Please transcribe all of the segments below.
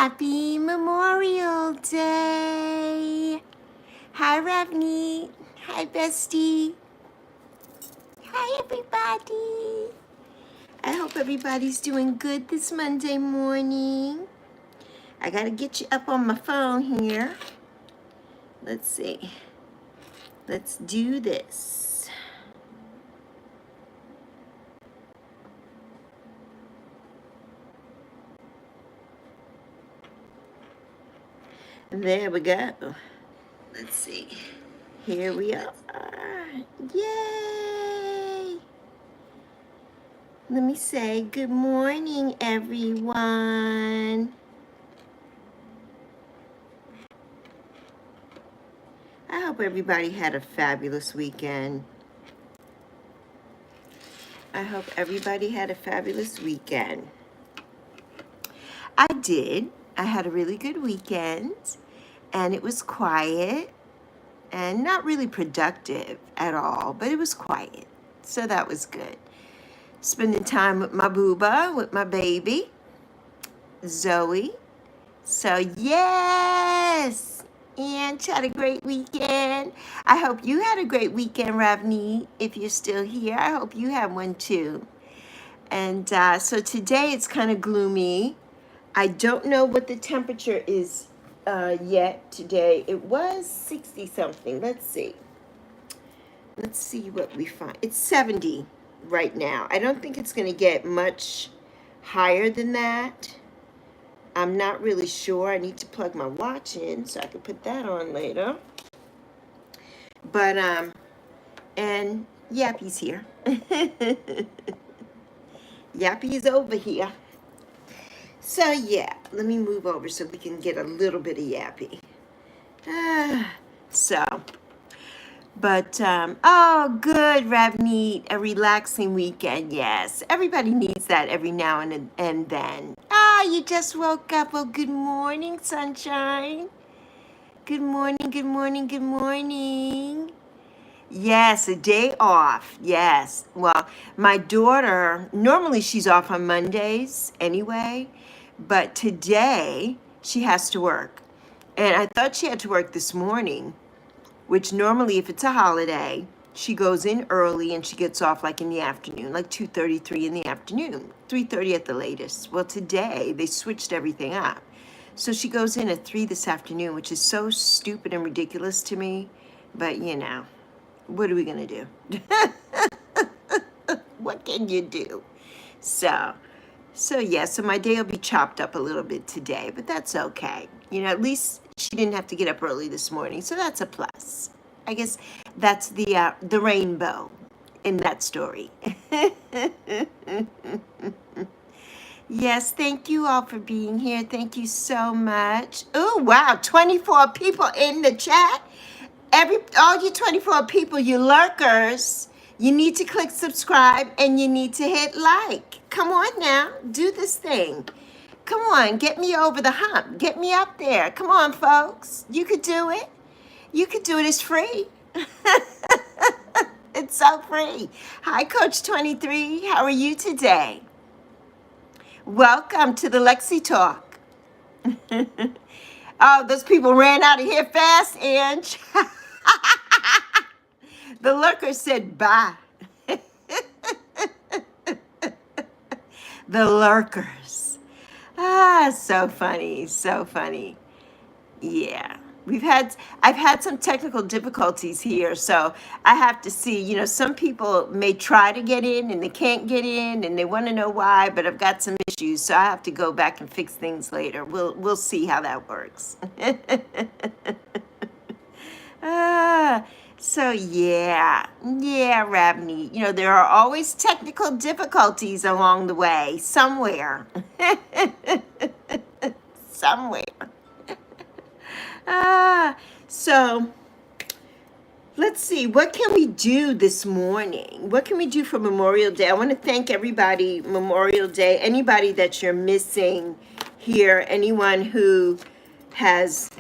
Happy Memorial Day. Hi, Ravneet. Hi, bestie. Hi, everybody. I hope everybody's doing good this Monday morning. I gotta get you up on my phone here. Let's see. Let's do this. There we go. Let's see. Here we are. Yay! Let me say good morning, everyone. I hope everybody had a fabulous weekend. I hope everybody had a fabulous weekend. I did. I had a really good weekend, and it was quiet and not really productive at all, but it was quiet. So that was good. Spending time with my booba, with my baby, Zoe. So yes, and had a great weekend. I hope you had a great weekend, Ravneet. If you're still here, I hope you had one too. And so today it's kind of gloomy. I don't know what the temperature is yet today. It was 60 something. Let's see. Let's see what we find. It's 70 right now. I don't think it's going to get much higher than that. I'm not really sure. I need to plug my watch in so I can put that on later. But, and Yappy's here. Yappy's over here. So, yeah, let me move over so we can get a little bit of Yappy. Oh, good, Ravneet, a relaxing weekend, yes. Everybody needs that every now and then. You just woke up. Well, good morning, sunshine. Good morning, good morning, good morning. Yes, a day off, yes. Well, my daughter, normally she's off on Mondays anyway, but today she has to work. And I thought she had to work this morning, which normally if it's a holiday, she goes in early and she gets off like in the afternoon, like 2:33 in the afternoon, 3:30 at the latest. Well, today they switched everything up. So she goes in at 3 this afternoon, which is so stupid and ridiculous to me. But, what are we going to do? What can you do? So my day will be chopped up a little bit today, but that's okay. At least she didn't have to get up early this morning, so that's a plus. I guess that's the rainbow in that story. Yes, thank you all for being here. Thank you so much. Oh, wow, 24 people in the chat. All you 24 people, you lurkers, you need to click subscribe and you need to hit like. Come on now, do this thing. Come on, get me over the hump. Get me up there. Come on, folks. You could do it. You could do it. It's free. It's so free. Hi, Coach 23. How are you today? Welcome to the Lexi Talk. Oh, those people ran out of here fast, Ange. The lurker said bye. The lurkers. So funny, so funny. Yeah. I've had some technical difficulties here, so I have to see, some people may try to get in and they can't get in and they want to know why, but I've got some issues, so I have to go back and fix things later. We'll see how that works. So yeah, Ravneet, there are always technical difficulties along the way, somewhere. Somewhere. So let's see, what can we do this morning? What can we do for Memorial Day? I want to thank everybody, Memorial Day, anybody that you're missing here, anyone who has,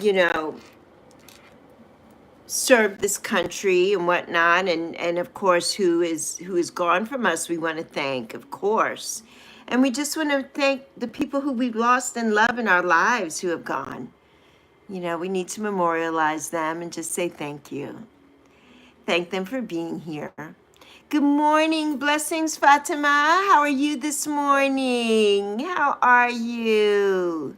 served this country and whatnot, and of course who is gone from us, we want to thank, of course. And we just want to thank the people who we've lost and love in our lives who have gone. You know, we need to memorialize them and just say thank you. Thank them for being here. Good morning. Blessings, Fatima. How are you this morning? How are you?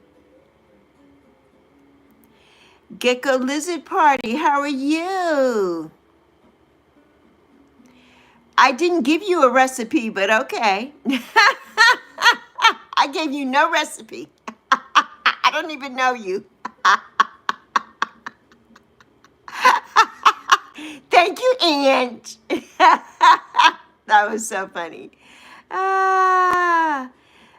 Gecko Lizard Party, how are you? I didn't give you a recipe, but okay. I gave you no recipe. I don't even know you. Thank you, Aunt. That was so funny. Ah,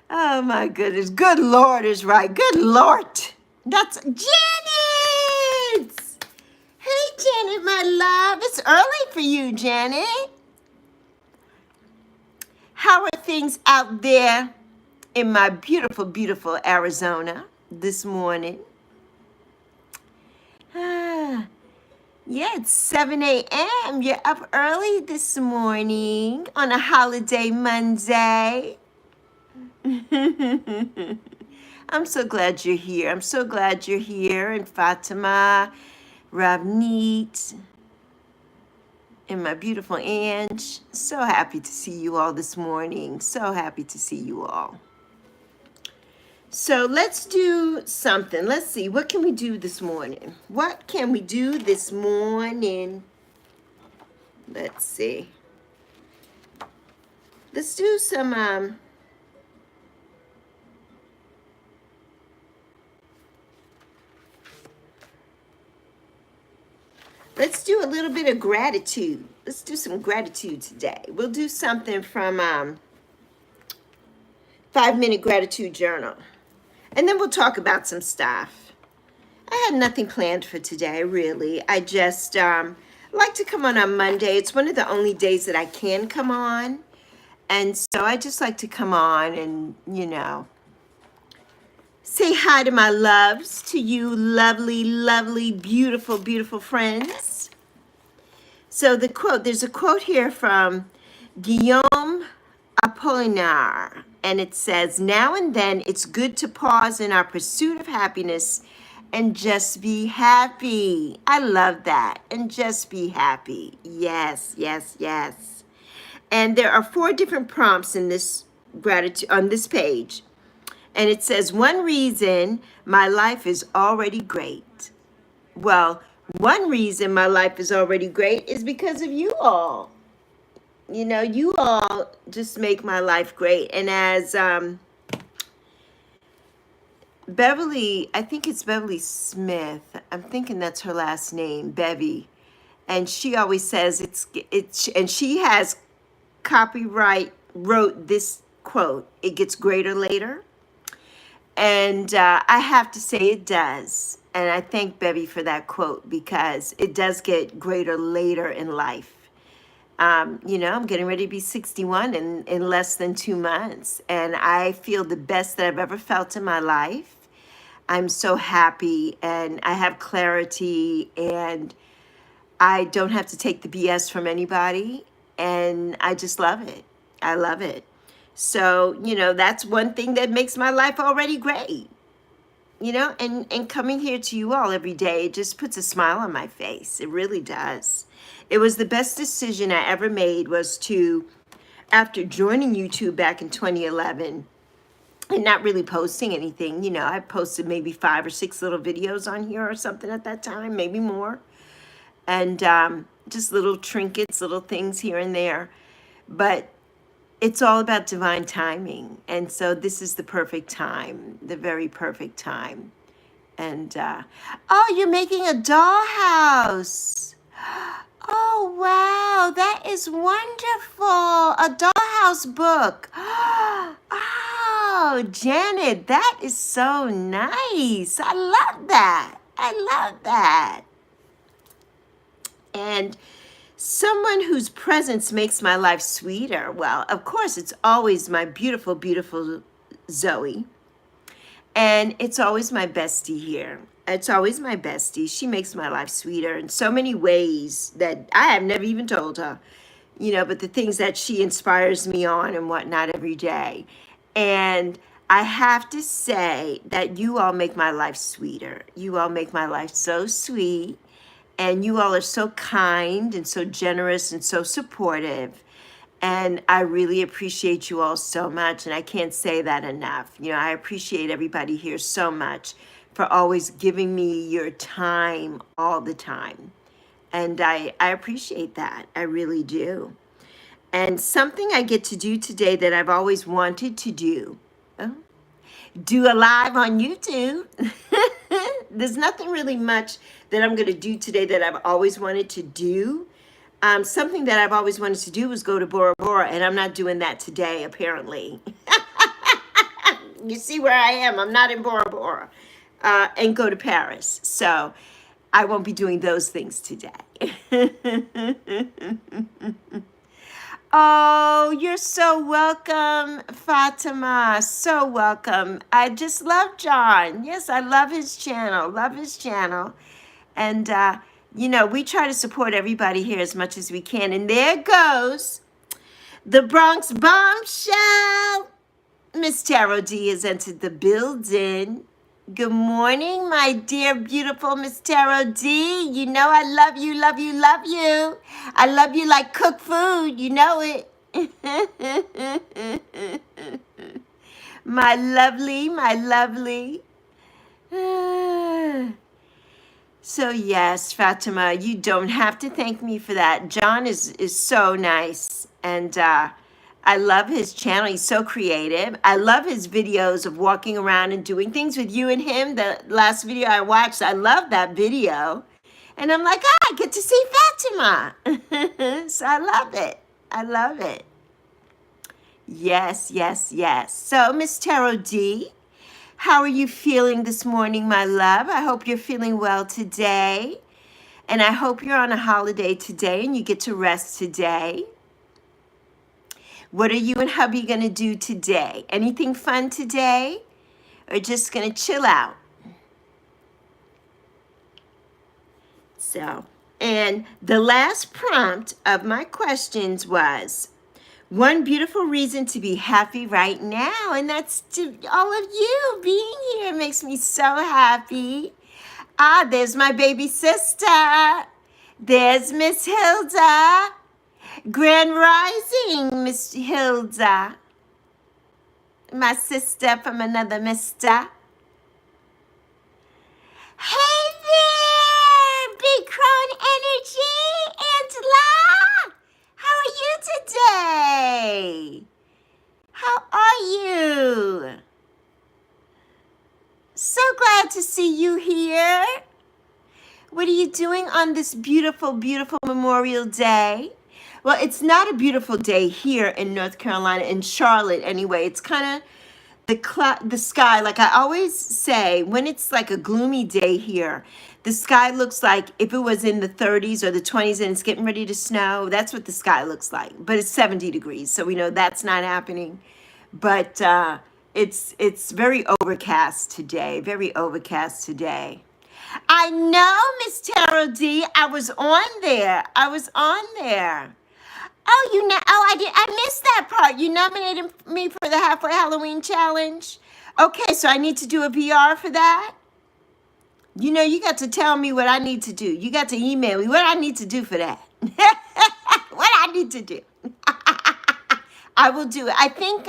oh my goodness. Good Lord is right. Good Lord. That's Janet. Hey, Janet, my love. It's early for you, Janet. How are things out there in my beautiful, beautiful Arizona this morning? Ah, yeah, it's 7 a.m. You're up early this morning on a holiday Monday. I'm so glad you're here. I'm so glad you're here. And Fatima, Ravneet, and my beautiful Ange. So happy to see you all this morning. So happy to see you all. So let's do something. Let's see. What can we do this morning? What can we do this morning? Let's see. Let's do some let's do a little bit of gratitude. Let's do some gratitude today. We'll do something from 5-minute gratitude journal. And then we'll talk about some stuff. I had nothing planned for today, really. I just like to come on Monday. It's one of the only days that I can come on. And so I just like to come on and, you know, say hi to my loves, to you lovely, lovely, beautiful, beautiful friends. So the quote, there's a quote here from Guillaume Apollinaire, and it says, now and then it's good to pause in our pursuit of happiness and just be happy. I love that. And just be happy. Yes, yes, yes. And there are 4 different prompts in this gratitude on this page. And it says, one reason my life is already great. Well, one reason my life is already great is because of you all. You know, you all just make my life great. And as Beverly, I think it's Beverly Smith. I'm thinking that's her last name, Bevy. And she always says it's, and she has wrote this quote, it gets greater later. And I have to say it does. And I thank Bevy for that quote because it does get greater later in life. You know, I'm getting ready to be 61 in less than 2 months. And I feel the best that I've ever felt in my life. I'm so happy and I have clarity and I don't have to take the BS from anybody. And I just love it. I love it. So, you know, that's one thing that makes my life already great. You know, and coming here to you all every day, it just puts a smile on my face. It really does. It was the best decision I ever made was to, after joining YouTube back in 2011 and not really posting anything, you know, I posted maybe 5 or 6 little videos on here or something at that time, maybe more. And just little trinkets, little things here and there. But it's all about divine timing. And so this is the perfect time, the very perfect time. And, oh, you're making a dollhouse. Oh, wow, that is wonderful. A dollhouse book. Oh, Janet, that is so nice. I love that. I love that. And someone whose presence makes my life sweeter. Well, of course, it's always my beautiful, beautiful Zoe. And it's always my bestie here. It's always my bestie. She makes my life sweeter in so many ways that I have never even told her, you know, but the things that she inspires me on and whatnot every day. And I have to say that you all make my life sweeter. You all make my life so sweet. And you all are so kind and so generous and so supportive. And I really appreciate you all so much. And I can't say that enough. You know, I appreciate everybody here so much for always giving me your time all the time. And I appreciate that. I really do. And something I get to do today that I've always wanted to do, oh, do a live on YouTube. There's nothing really much that I'm going to do today that I've always wanted to do. Something that I've always wanted to do was go to Bora Bora, and I'm not doing that today, apparently. You see where I am. I'm not in Bora Bora. And go to Paris. So I won't be doing those things today. Oh, you're so welcome, Fatima. So welcome. I just love John. Yes, I love his channel. Love his channel. And, you know, we try to support everybody here as much as we can. And there goes the Bronx bombshell. Miss Tarot D has entered the building. Good morning, my dear, beautiful Miss Tarot D. You know I love you, love you, love you. I love you like cooked food. You know it. My lovely, my lovely. So yes, Fatima, you don't have to thank me for that. John is so nice. And I love his channel. He's so creative. I love his videos of walking around and doing things with you and him. The last video I watched, I love that video. And I'm like, I get to see Fatima. So I love it. I love it. Yes, yes, yes. So, Miss Tarot D, how are you feeling this morning, my love? I hope you're feeling well today. And I hope you're on a holiday today and you get to rest today. What are you and hubby going to do today? Anything fun today? Or just going to chill out? So, and the last prompt of my questions was, one beautiful reason to be happy right now. And that's to all of you being here. It makes me so happy. Ah, there's my baby sister. There's Miss Hilda. Grand Rising, Miss Hilda. My sister from another mister. Hey there, Big Crone Energy, Angela. How are you today? How are you? So glad to see you here. What are you doing on this beautiful, beautiful Memorial Day? Well, it's not a beautiful day here in North Carolina, in Charlotte anyway. It's kind of the sky, like I always say, when it's like a gloomy day here, the sky looks like if it was in the 30s or the 20s and it's getting ready to snow. That's what the sky looks like. But it's 70 degrees, so we know that's not happening. But it's very overcast today, very overcast today. I know, Miss Tarot D, I was on there. Oh, I missed that part. You nominated me for the Halfway Halloween Challenge. Okay, so I need to do a VR for that? You know, you got to tell me what I need to do. You got to email me what I need to do for that. What I need to do. I will do it. I think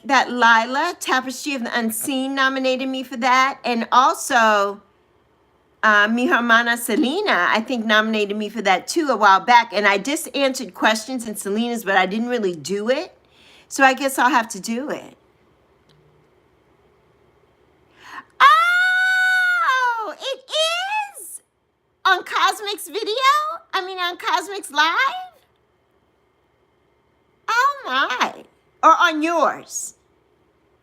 that Lila, Tapestry of the Unseen, nominated me for that. And also, mi hermana Selena, I think, nominated me for that too a while back. And I just answered questions in Selena's, but I didn't really do it. So I guess I'll have to do it. Oh, it is on Cosmic's on Cosmic's Live. Oh my. Or on yours.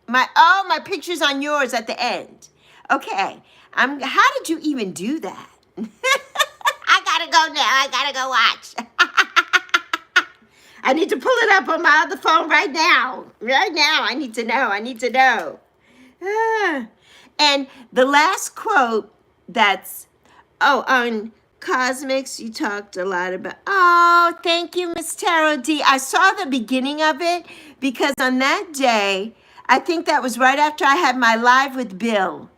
My picture's on yours at the end. Okay. How did you even do that? I gotta go now. I gotta go watch. I need to pull it up on my other phone right now. Right now. I need to know. And the last quote that's on Cosmics, you talked a lot about. Oh, thank you, Miss Tarot D. I saw the beginning of it because on that day, I think that was right after I had my live with Bill.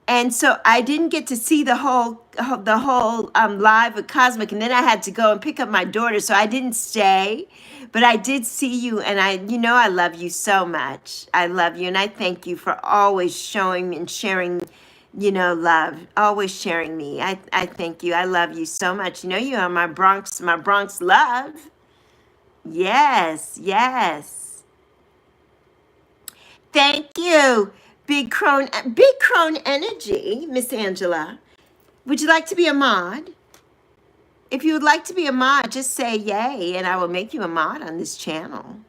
And so I didn't get to see the whole live with Cosmic, and then I had to go and pick up my daughter, so I didn't stay. But I did see you, and I love you so much. I love you, and I thank you for always showing and sharing, love. Always sharing me. I thank you. I love you so much. You are my Bronx love. Yes, yes. Thank you. Big crone energy, Miss Angela. Would you like to be a mod? If you would like to be a mod, just say yay, and I will make you a mod on this channel.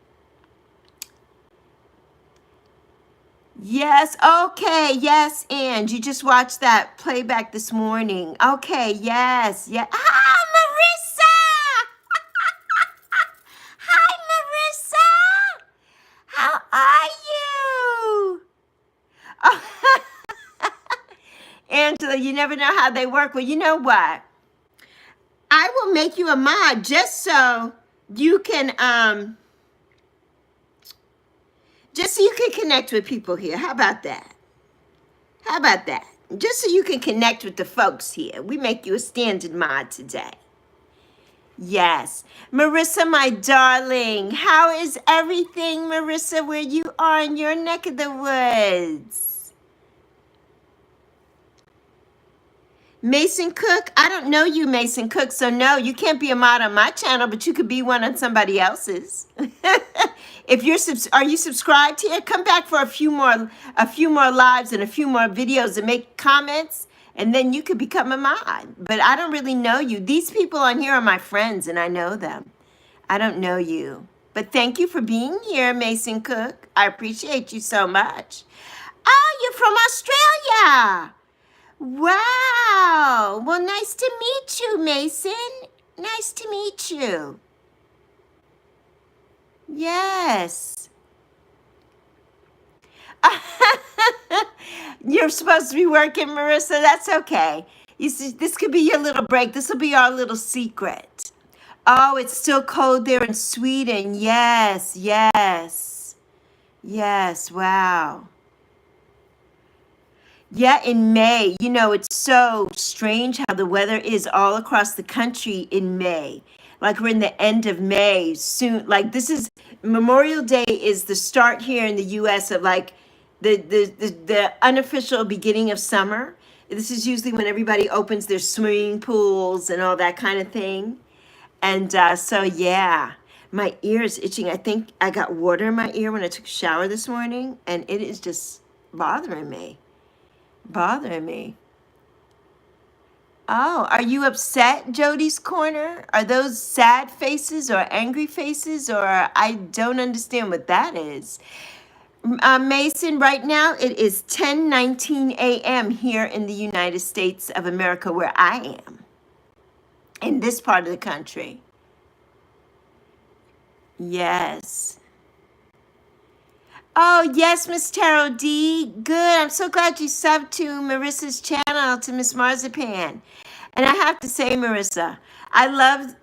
Yes, okay, yes, and you just watched that playback this morning. Okay, yes, yeah. Ah, Marissa! Hi, Marissa! How are you? Oh, Angela, you never know how they work. Well, you know what? I will make you a mod just so you can connect with people here. How about that? How about that? Just so you can connect with the folks here. We make you a standard mod today. Yes. Marissa, my darling, how is everything, Marissa, where you are in your neck of the woods? Mason Cook, I don't know you, Mason Cook, so no, you can't be a mod on my channel, but you could be one on somebody else's. If you're are you subscribed here? Come back for a few more lives and a few more videos and make comments, and then you could become a mod. But I don't really know you. These people on here are my friends, and I know them. I don't know you. But thank you for being here, Mason Cook. I appreciate you so much. Oh, you're from Australia. Wow. Well, nice to meet you, Mason. Nice to meet you. Yes. You're supposed to be working, Marissa. That's okay. You see, this could be your little break. This will be our little secret. Oh, it's still cold there in Sweden. Yes, yes. Yes, wow. Yeah, in May. It's so strange how the weather is all across the country in May. Like we're in the end of May soon. Like this is Memorial Day is the start here in the US of like the unofficial beginning of summer. This is usually when everybody opens their swimming pools and all that kind of thing. And so yeah, my ear is itching. I think I got water in my ear when I took a shower this morning, and it is just bothering me. Oh, are you upset, Jody's Corner? Are those sad faces or angry faces, or I don't understand what that is? Mason, right now it is 10:19 a.m. here in the United States of America, where I am, in this part of the country. Yes. Oh, yes, Miss Tarot D. Good. I'm so glad you subbed to Marissa's channel, to Miss Marzipan. And I have to say, Marissa, I love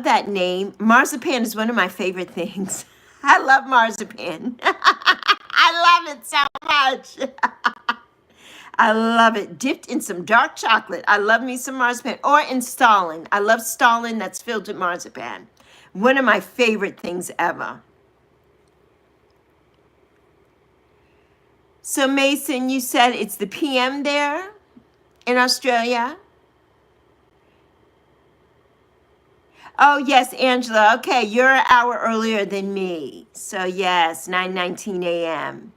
that name. Marzipan is one of my favorite things. I love marzipan. I love it so much. I love it. Dipped in some dark chocolate. I love me some marzipan. Or in Stalin. I love Stalin that's filled with marzipan. One of my favorite things ever. So Mason, you said it's the PM there in Australia? Oh, yes, Angela. Okay, you're an hour earlier than me. So yes, 9:19 a.m.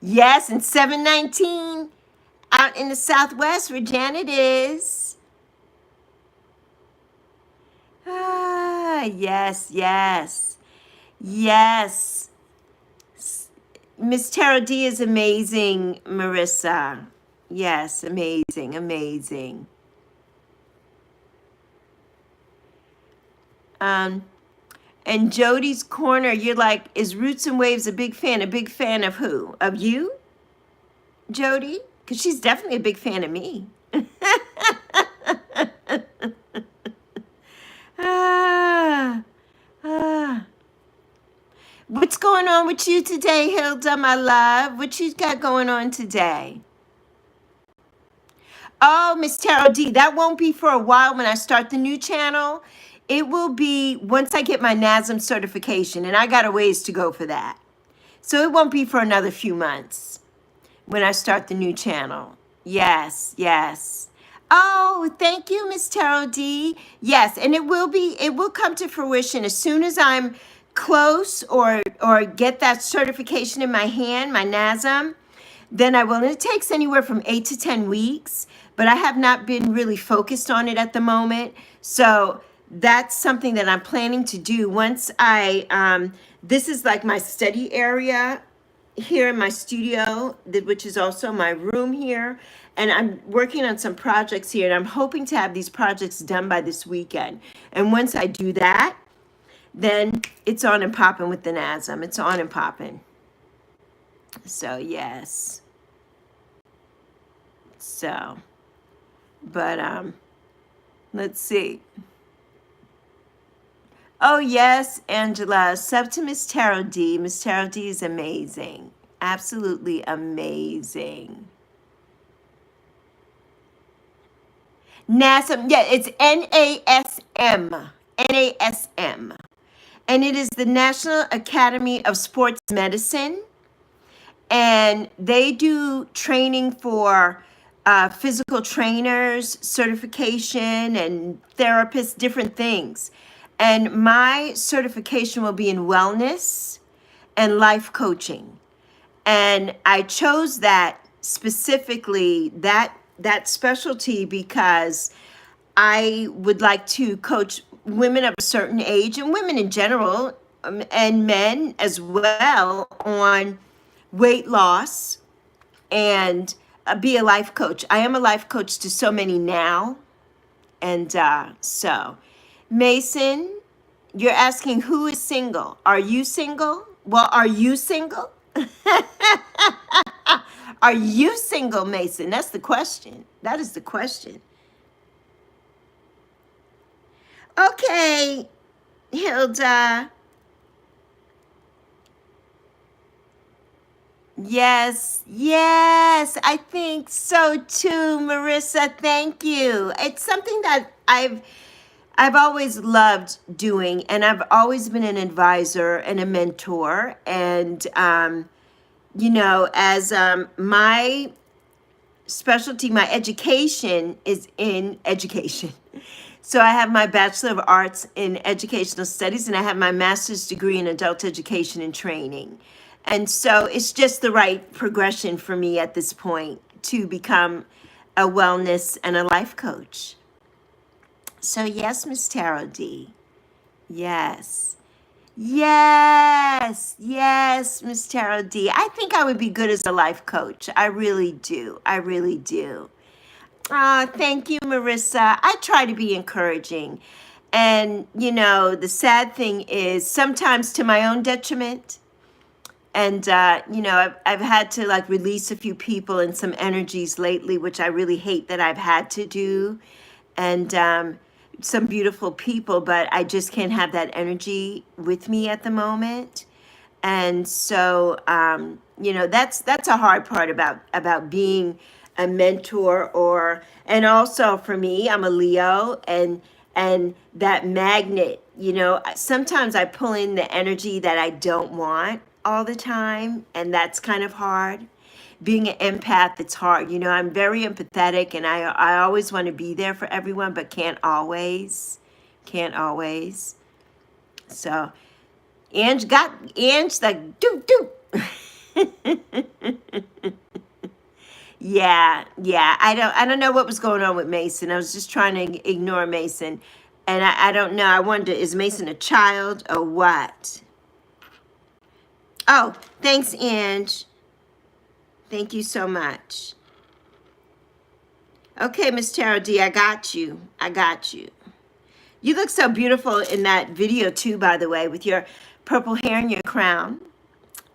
Yes, and 7:19 out in the Southwest where Janet is. Ah, yes, yes. Yes. Miss Tarot D is amazing, Marissa. Yes, amazing, amazing. And Jody's Corner, you're like, is Roots and Waves a big fan? A big fan of who? Of you, Jody? Because she's definitely a big fan of me. Ah, ah. What's going on with you today, Hilda, my love? What you got going on today? Oh, Miss Tarot D, that won't be for a while when I start the new channel. It will be once I get my NASM certification, and I got a ways to go for that. So it won't be for another few months when I start the new channel. Yes, yes. Oh, thank you, Miss Tarot D. Yes, and it will come to fruition as soon as I'm close or get that certification in my hand, my NASM, then I will. And it takes anywhere from 8 to 10 weeks, but I have not been really focused on it at the moment. So that's something that I'm planning to do once this is like my study area here in my studio, which is also my room here. And I'm working on some projects here, and I'm hoping to have these projects done by this weekend. And once I do that, then it's on and popping with the NASM. It's on and popping. So, yes. So, but let's see. Oh, yes, Angela. Sub to Miss Tarot D. Miss Tarot D is amazing. Absolutely amazing. NASM, yeah, it's NASM. NASM. And it is the National Academy of Sports Medicine. And they do training for physical trainers, certification, and therapists, different things. And my certification will be in wellness and life coaching. And I chose that specifically, that specialty, because I would like to coach women of a certain age and women in general, and men as well, on weight loss and be a life coach. I am a life coach to so many now. And so, Mason, you're asking who is single? Are you single? Well, are you single? Are you single, Mason? That's the question. That is the question. Okay, Hilda. Yes, yes, I think so too, Marissa. Thank you. It's something that I've always loved doing, and I've always been an advisor and a mentor. And as my specialty, my education is in education. So I have my Bachelor of Arts in Educational Studies, and I have my master's degree in adult education and training. And so it's just the right progression for me at this point to become a wellness and a life coach. So yes, Miss Tarot D. Yes. Yes, yes, Miss Tarot D. I think I would be good as a life coach. I really do. I really do. Thank you, Marissa. I try to be encouraging. And, the sad thing is sometimes to my own detriment. And, I've had to like release a few people and some energies lately, which I really hate that I've had to do. And some beautiful people, but I just can't have that energy with me at the moment. And so, that's a hard part about being a mentor, and also for me, I'm a Leo, and that magnet, sometimes I pull in the energy that I don't want all the time, and that's kind of hard. Being an empath, it's hard. I'm very empathetic, and I always want to be there for everyone, but can't always. Can't always. So Ange like do. Yeah. I don't know what was going on with Mason. I was just trying to ignore Mason. And I don't know. I wonder, is Mason a child or what? Oh, thanks, Ange. Thank you so much. Okay, Miss Tarot D, I got you. I got you. You look so beautiful in that video too, by the way, with your purple hair and your crown.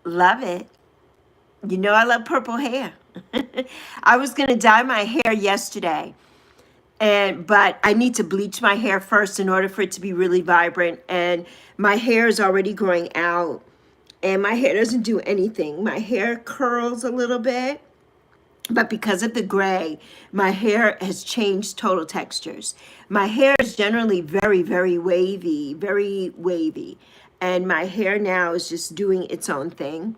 Love it. I love purple hair. I was going to dye my hair yesterday, But I need to bleach my hair first in order for it to be really vibrant. And my hair is already growing out, and my hair doesn't do anything. My hair curls a little bit, but because of the gray, my hair has changed total textures. My hair is generally very, very wavy. And my hair now is just doing its own thing.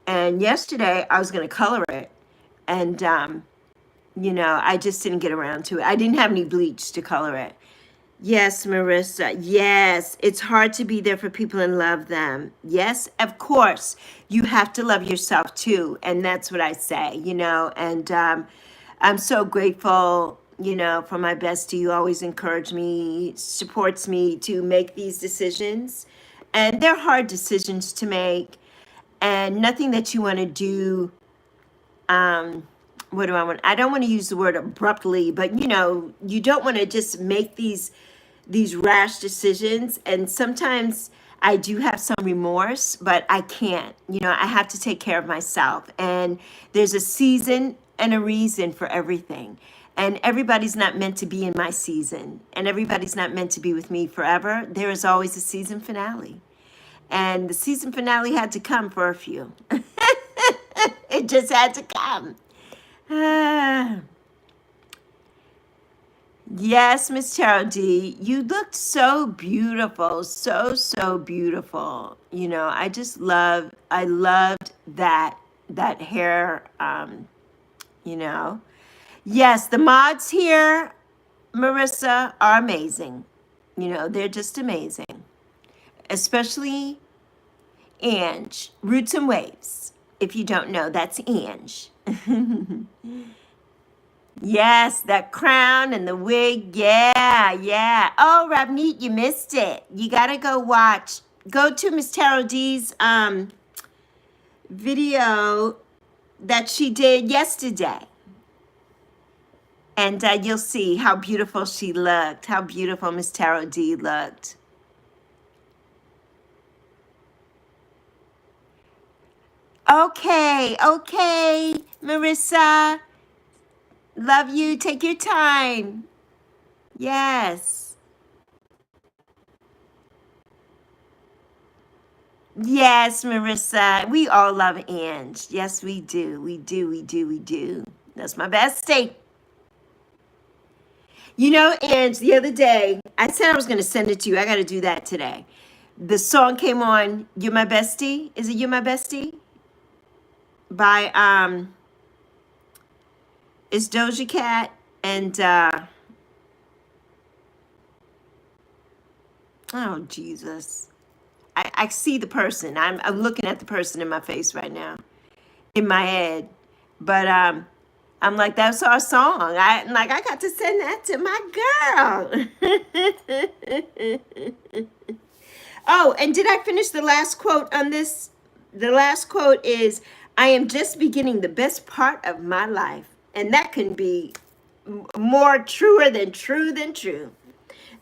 And yesterday I was going to color it. And, I just didn't get around to it. I didn't have any bleach to color it. Yes, Marissa. Yes, it's hard to be there for people and love them. Yes, of course. You have to love yourself too. And that's what I say, And I'm so grateful, for my bestie who always encourages me, supports me to make these decisions. And they're hard decisions to make. And nothing that you want to do. What do I want? I don't want to use the word abruptly, but you don't want to just make these rash decisions. And sometimes I do have some remorse, but I can't. I have to take care of myself. And there's a season and a reason for everything. And everybody's not meant to be in my season. And everybody's not meant to be with me forever. There is always a season finale. And the season finale had to come for a few. It just had to come. Yes, Miss Cheryl D, you looked so beautiful, so beautiful. I loved that hair, Yes, the mods here, Marissa, are amazing. They're just amazing. Especially Ange, Roots and Waves. If you don't know, that's Ange. Yes, that crown and the wig. Yeah. Oh, Ravneet, you missed it. You gotta go watch. Go to Miss Tarot D's video that she did yesterday. And you'll see how beautiful she looked. How beautiful Miss Tarot D looked. Okay, Marissa. Love you. Take your time. Yes. Yes, Marissa. We all love Ange. Yes, we do. We do. That's my bestie. Ange, the other day, I said I was going to send it to you. I got to do that today. The song came on, You're My Bestie. Is it You're My Bestie? By, it's Doja Cat and, oh, Jesus. I see the person. I'm looking at the person in my face right now, in my head. But I'm like, that's our song. I got to send that to my girl. Oh, and did I finish the last quote on this? The last quote is, I am just beginning the best part of my life. And that can be more truer than true.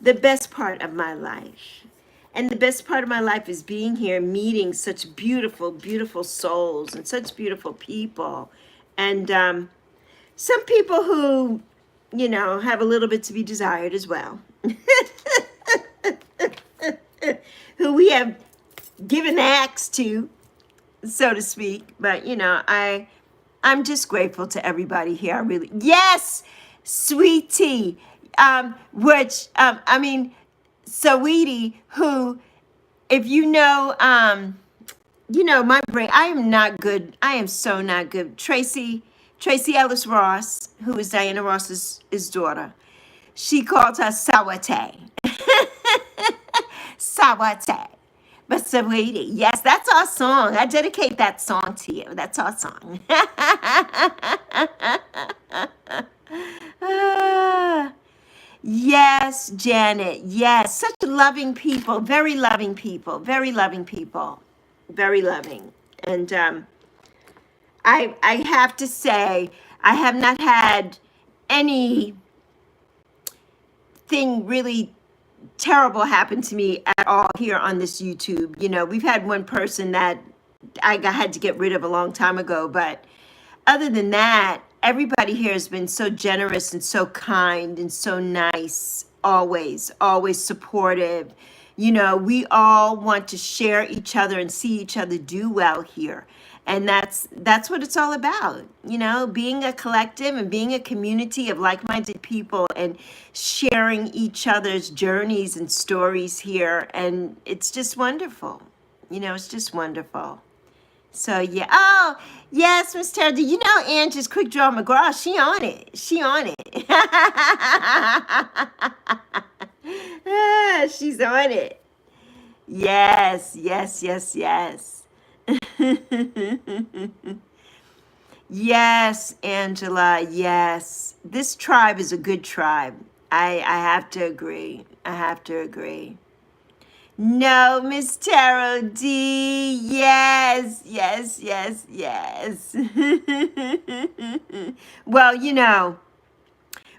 The best part of my life. And the best part of my life is being here, meeting such beautiful souls and such beautiful people. And some people who, have a little bit to be desired as well. Who we have given the axe to, so to speak. But, I'm just grateful to everybody here. I really, yes, Sweetie, Sweetie, who, if my brain, I am not good. I am so not good. Tracy Ellis Ross, who is Diana Ross's daughter, she called her Sawate. Sawate. But Sweetie, yes, that's our song. I dedicate that song to you. That's our song. Yes, Janet. Yes, such loving people. Very loving people. Very loving people. Very loving. And I have to say, I have not had anything really terrible happened to me at all here on this YouTube. We've had one person that I had to get rid of a long time ago, but other than that, everybody here has been so generous and so kind and so nice, always, always supportive. You know, we all want to share each other and see each other do well here. And that's what it's all about, you know, being a collective and being a community of like-minded people and sharing each other's journeys and stories here. And it's just wonderful. You know, it's just wonderful. So yeah. Oh, yes, Miss Tara. Do you know Angie's Quick Draw McGraw? She on it. She on it. She's on it. Yes, yes, yes, yes. Yes, Angela. Yes. This tribe is a good tribe. I have to agree. I have to agree. No, Miss Tarot D. Yes, yes, yes, yes. Well, you know,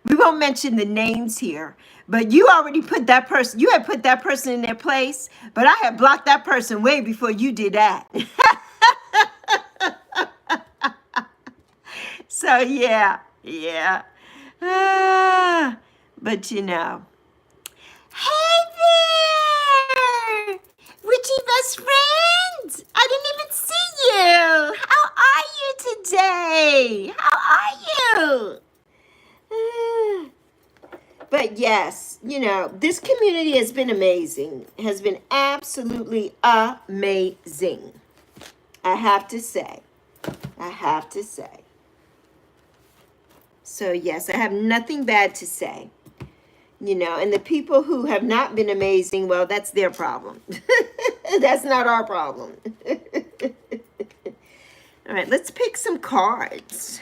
we won't mention the names here, but you already put that person, you had put that person in their place, but I had blocked that person way before you did that. So, yeah, yeah. But you know. Hey there! Richie best friend! I didn't even see you! How are you today? How are you? But yes, you know, this community has been amazing. Has been absolutely amazing. I have to say. I have to say. So yes, I have nothing bad to say. You know, and the people who have not been amazing, well, that's their problem. That's not our problem. All right, let's pick some cards.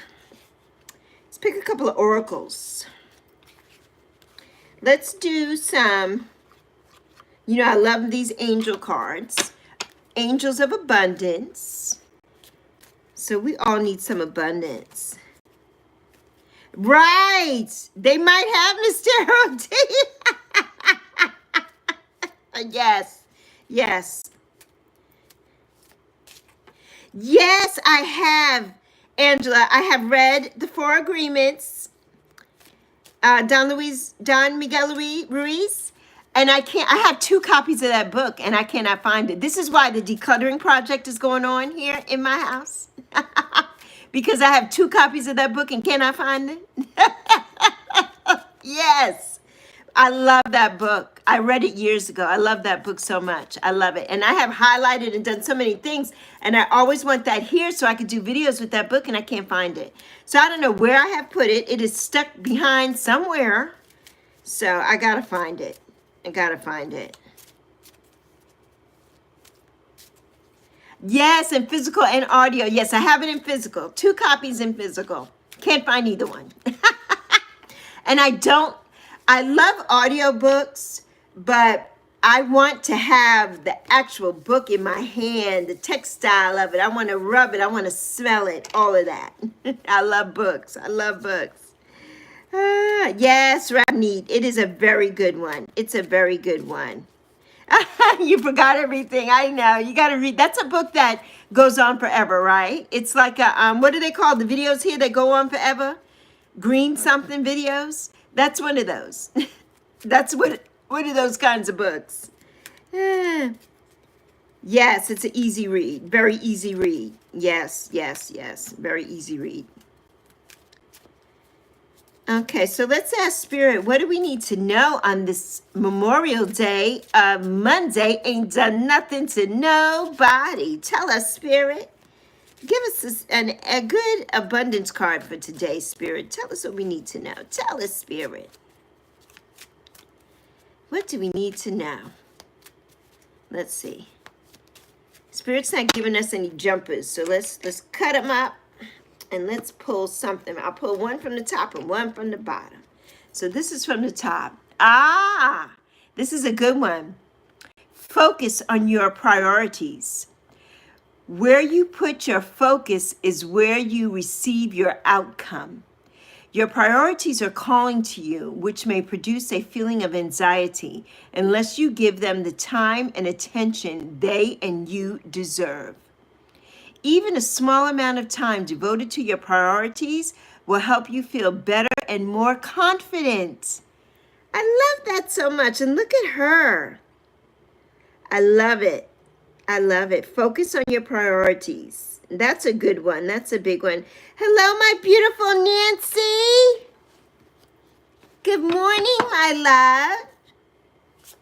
Let's pick a couple of oracles. Let's do some, you know, I love these angel cards. Angels of abundance. So we all need some abundance. Right. They might have Mr. O.D. Yes. Yes. Yes, I have, Angela. I have read the Four Agreements, Don Miguel Ruiz, and I have 2 copies of that book, and I cannot find it. This is why the decluttering project is going on here in my house. Because I have 2 copies of that book and cannot find it. Yes. I love that book. I read it years ago. I love that book so much. I love it. And I have highlighted and done so many things. And I always want that here so I could do videos with that book, and I can't find it. So I don't know where I have put it. It is stuck behind somewhere. So I got to find it. I got to find it. Yes, in physical and audio. Yes, I have it in physical. 2 copies in physical. Can't find either one. And I love audiobooks, but I want to have the actual book in my hand, the textile of it. I want to rub it. I want to smell it, all of that. I love books. I love books. Yes, Ramneet. It is a very good one. It's a very good one. You forgot everything. I know. You got to read. That's a book that goes on forever, right? It's like a, what do they call the videos here that go on forever? Green something videos. That's one of those. That's one of those kinds of books. Yes, it's an easy read. Very easy read. Yes, yes, yes. Very easy read. Okay, so let's ask Spirit, what do we need to know on this Memorial Day? Monday ain't done nothing to nobody. Tell us, Spirit. Give us a good abundance card for today, Spirit. Tell us what we need to know. Tell us, Spirit. What do we need to know? Let's see. Spirit's not giving us any jumpers, so let's cut them up. And let's pull something. I'll pull one from the top and one from the bottom. So this is from the top. This is a good one. Focus on your priorities. Where you put your focus is where you receive your outcome. Your priorities are calling to you, which may produce a feeling of anxiety unless you give them the time and attention they and you deserve. Even a small amount of time devoted to your priorities will help you feel better and more confident. I love that so much. And look at her. I love it. I love it. Focus on your priorities. That's a good one. That's a big one. Hello, my beautiful Nancy. Good morning, my love.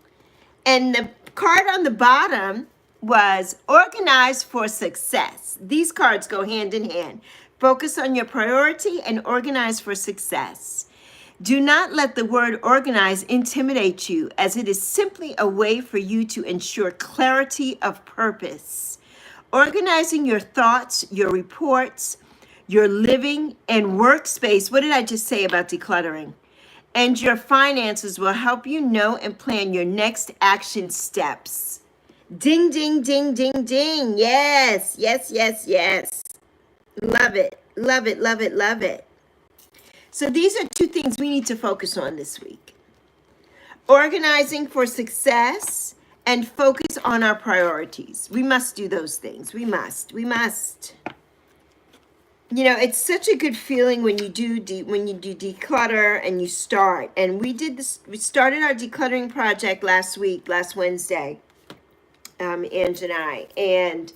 And the card on the bottom was organize for success. These cards go hand in hand. Focus on your priority and organize for success. Do not let the word organize intimidate you, as it is simply a way for you to ensure clarity of purpose. Organizing your thoughts, your reports, your living and workspace. What did I just say about decluttering? And your finances will help you know and plan your next action steps. Ding, ding, ding, ding, ding. Yes, yes, yes, yes. Love it, love it, love it, love it. So these are two things we need to focus on this week. Organizing for success and focus on our priorities. We must do those things. We must. You know, it's such a good feeling when you do declutter and you start. And we did this. We started our decluttering project last Wednesday, Ange and I, and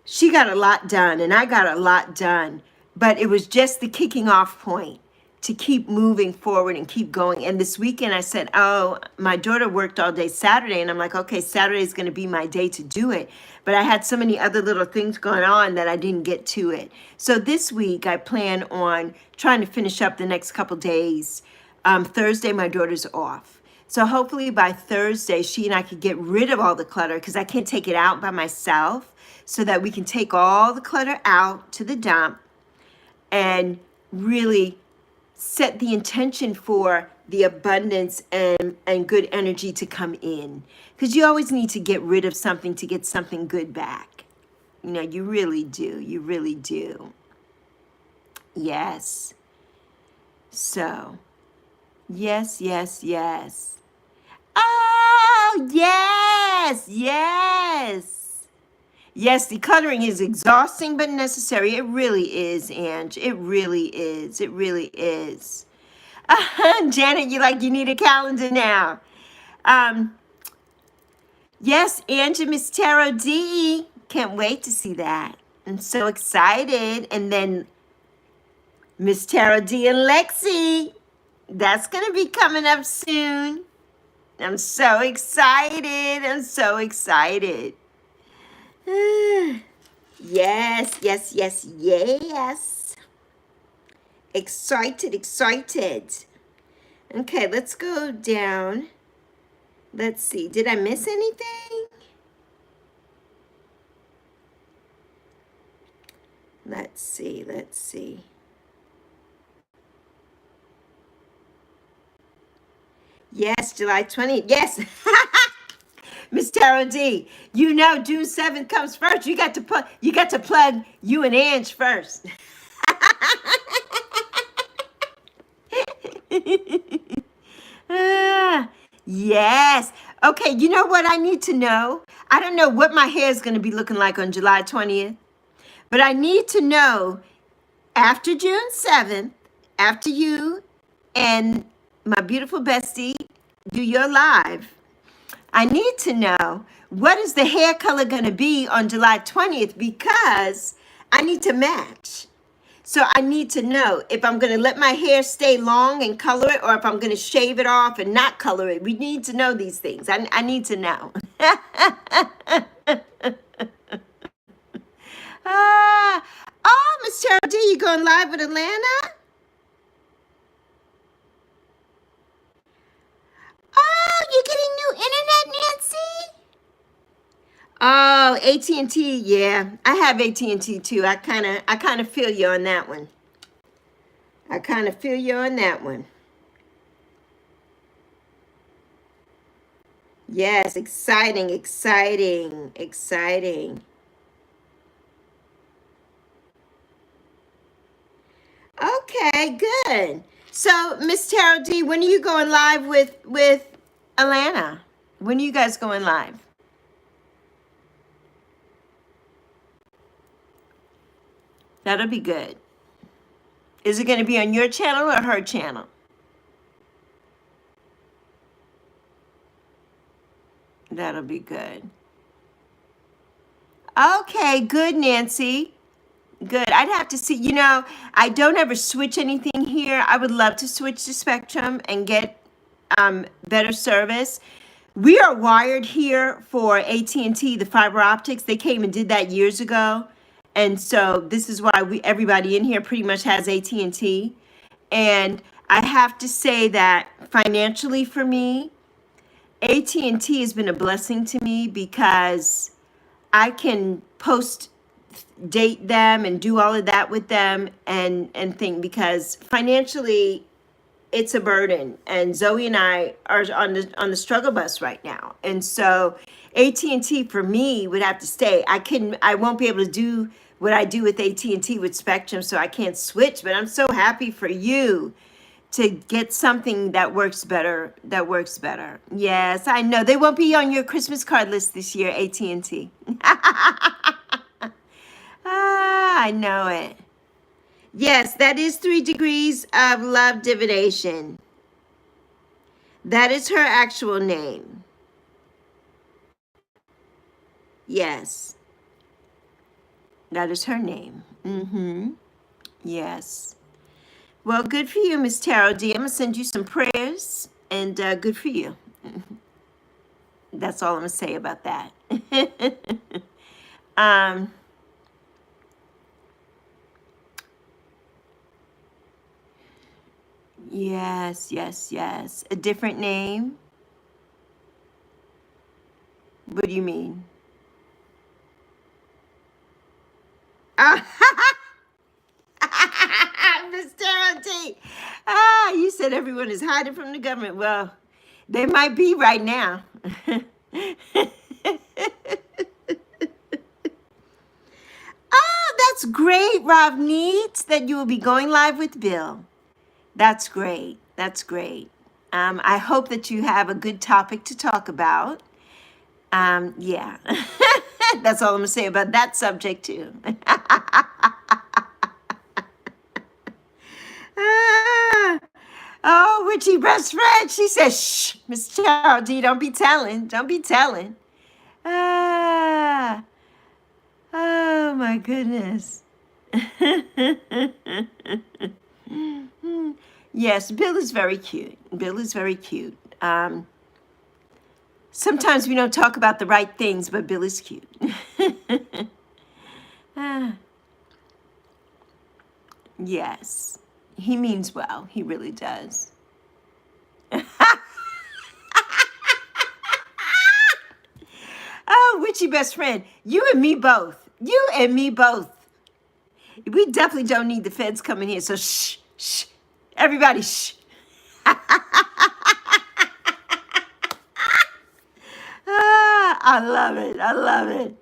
she got a lot done, and I got a lot done. But it was just the kicking off point to keep moving forward and keep going. And this weekend I said, oh, my daughter worked all day Saturday, and I'm like, okay, Saturday is going to be my day to do it. But I had so many other little things going on that I didn't get to it. So this week I plan on trying to finish up the next couple days. Thursday, my daughter's off. So hopefully by Thursday, she and I could get rid of all the clutter, because I can't take it out by myself, so that we can take all the clutter out to the dump and really set the intention for the abundance and good energy to come in. Because you always need to get rid of something to get something good back. You know, you really do. You really do. Yes. So, yes, yes, yes. Oh, yes, yes. Yes, decluttering is exhausting but necessary. It really is, Ange. It really is. It really is. Janet, you need a calendar now. Yes, Ange and Miss Tarot D. Can't wait to see that. I'm so excited. And then Miss Tarot D and Lexi. That's going to be coming up soon. I'm so excited. I'm so excited. Yes, yes, yes, yes. Excited, excited. Okay, let's go down. Let's see. Did I miss anything? Let's see, let's see. Yes, July 20th. Yes. Miss Tarot D, you know June 7th comes first. You got to plug you and Ange first. Yes. Okay, you know what I need to know? I don't know what my hair is going to be looking like on July 20th, but I need to know after June 7th, after you and my beautiful bestie do your live, I need to know what is the hair color going to be on July 20th, because I need to match. So I need to know if I'm going to let my hair stay long and color it, or if I'm going to shave it off and not color it. We need to know these things. I need to know. Oh, Miss Cheryl D, you going live with Atlanta? Oh, you're getting new internet, Nancy? Oh, AT&T, yeah. I have AT&T too. I kind of feel you on that one. I kind of feel you on that one. Yes, exciting, exciting, exciting. Okay, good. So, Miss Tarot D, when are you going live with Alana? When are you guys going live? That'll be good. Is it going to be on your channel or her channel? That'll be good. Okay, good, Nancy. Good. I'd have to see. I don't ever switch anything here. I would love to switch to Spectrum and get better service. We are wired here for AT&T, the fiber optics. They came and did that years ago. And so this is why everybody in here pretty much has AT&T. And I have to say that financially for me, AT&T has been a blessing to me because I can date them and do all of that with them and think, because financially it's a burden, and Zoe and I are on the struggle bus right now. And so AT&T for me would have to stay. I won't be able to do what I do with AT&T with Spectrum, so I can't switch, but I'm so happy for you to get something that works better. Yes, I know. They won't be on your Christmas card list this year, AT&T. I know it. Yes, that is 3 degrees of love divination. That is her actual name. Yes. That is her name. Mm-hmm. Yes. Well, good for you, Miss Tarot D. I'm going to send you some prayers, and good for you. That's all I'm going to say about that. Yes. A different name? What do you mean? Miss Tarot D. You said everyone is hiding from the government. Well, they might be right now. That's great, Ravneet, that you will be going live with Bill. That's great. I hope that you have a good topic to talk about. Yeah. That's all I'm going to say about that subject, too. Oh, witchy best friend. She says, shh, Miss Tarot D, don't be telling. Oh, my goodness. Yes, Bill is very cute. Sometimes we don't talk about the right things, but Bill is cute. Yes, he means well. He really does. Oh, witchy best friend. You and me both. We definitely don't need the feds coming here. So shh. Everybody shh. I love it.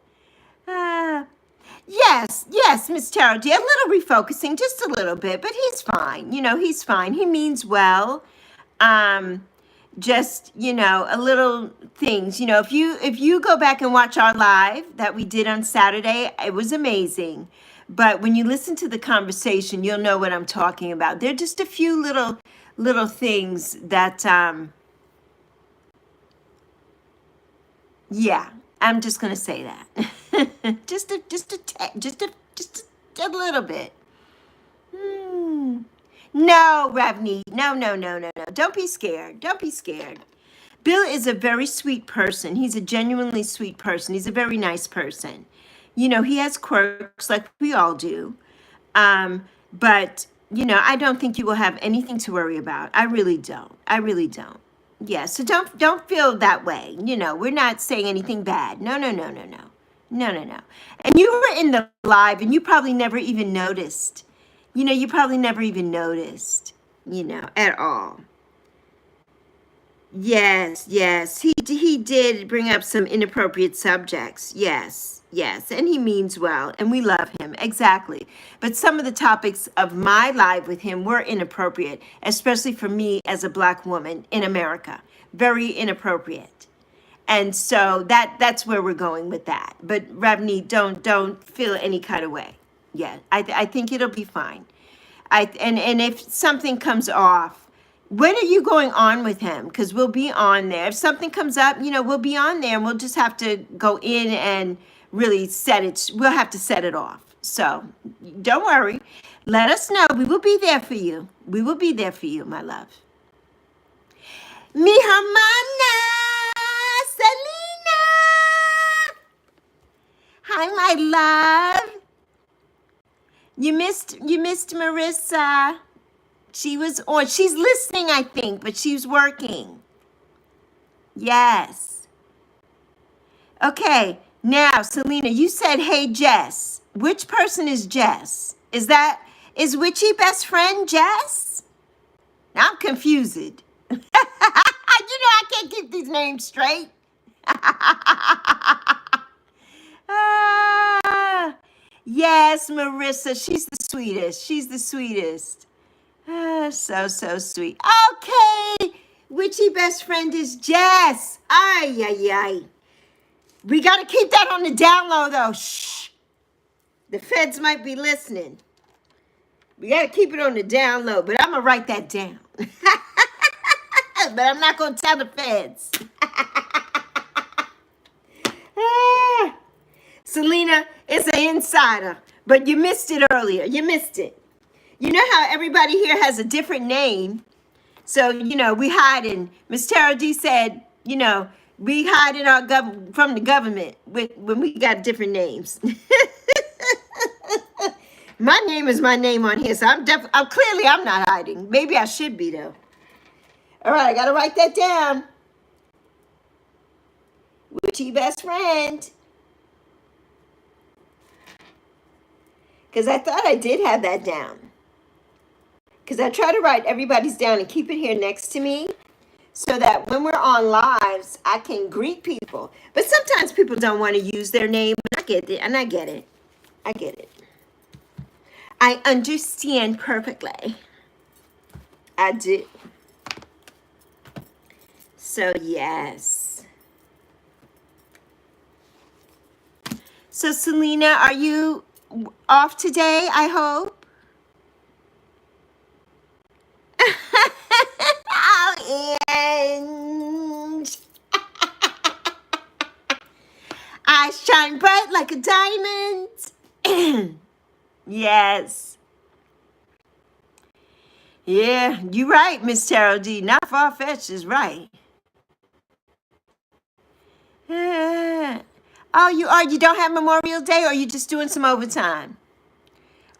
Yes, Miss Tarot D. A little refocusing, just a little bit, but he's fine. He's fine. He means well. Just, a little things. If you go back and watch our live that we did on Saturday, it was amazing. But when you listen to the conversation, you'll know what I'm talking about. There are just a few little things that yeah, I'm just gonna say that. just a little bit. No, Ravni. No. Don't be scared. Bill is a very sweet person. He's a genuinely sweet person. He's a very nice person. He has quirks like we all do. But, I don't think you will have anything to worry about. I really don't. Yeah, so don't feel that way. We're not saying anything bad. No. And you were in the live and you probably never even noticed. At all. Yes. He did bring up some inappropriate subjects. Yes. And he means well, and we love him. Exactly. But some of the topics of my live with him were inappropriate, especially for me as a Black woman in America. Very inappropriate. And so that's where we're going with that. But Ravni, don't feel any kind of way. Yeah, I think it'll be fine. And if something comes off, when are you going on with him? Because we'll be on there. If something comes up, we'll be on there and we'll just have to go in and really set it. We'll have to set it off. So don't worry. Let us know. We will be there for you. We will be there for you, my love. Mi hermana, Selena. Hi, my love. You missed Marissa. She was on. She's listening, I think, but she's working. Yes. Okay. Now, Selena, you said, "Hey, Jess." Which person is Jess? Is Witchy best friend Jess? I'm confused. I can't keep these names straight. Ah, yes, Marissa. She's the sweetest. She's the sweetest. So sweet. Okay. Witchy best friend is Jess. Ay, ay, ay. We got to keep that on the down low, though. Shh. The feds might be listening. We got to keep it on the down low, but I'm going to write that down. But I'm not going to tell the feds. Selena, it's an insider, but you missed it earlier. You missed it. You know how everybody here has a different name? So, we hiding. Miss Tara D said, we hiding from the government when we got different names. My name is my name on here, so I'm clearly I'm not hiding. Maybe I should be, though. All right, I got to write that down. Witchy best friend. Because I thought I did have that down. Because I try to write everybody's down and keep it here next to me so that when we're on lives, I can greet people. But sometimes people don't want to use their name. I get it, and I get it. I get it. I understand perfectly. I do. So, yes. So, Selena, are you off today, I hope? Oh, and I shine bright like a diamond. Yes. Yeah, you're right, Miss Tarot D. Not far-fetched is right. Oh, you are? You don't have Memorial Day, or are you just doing some overtime?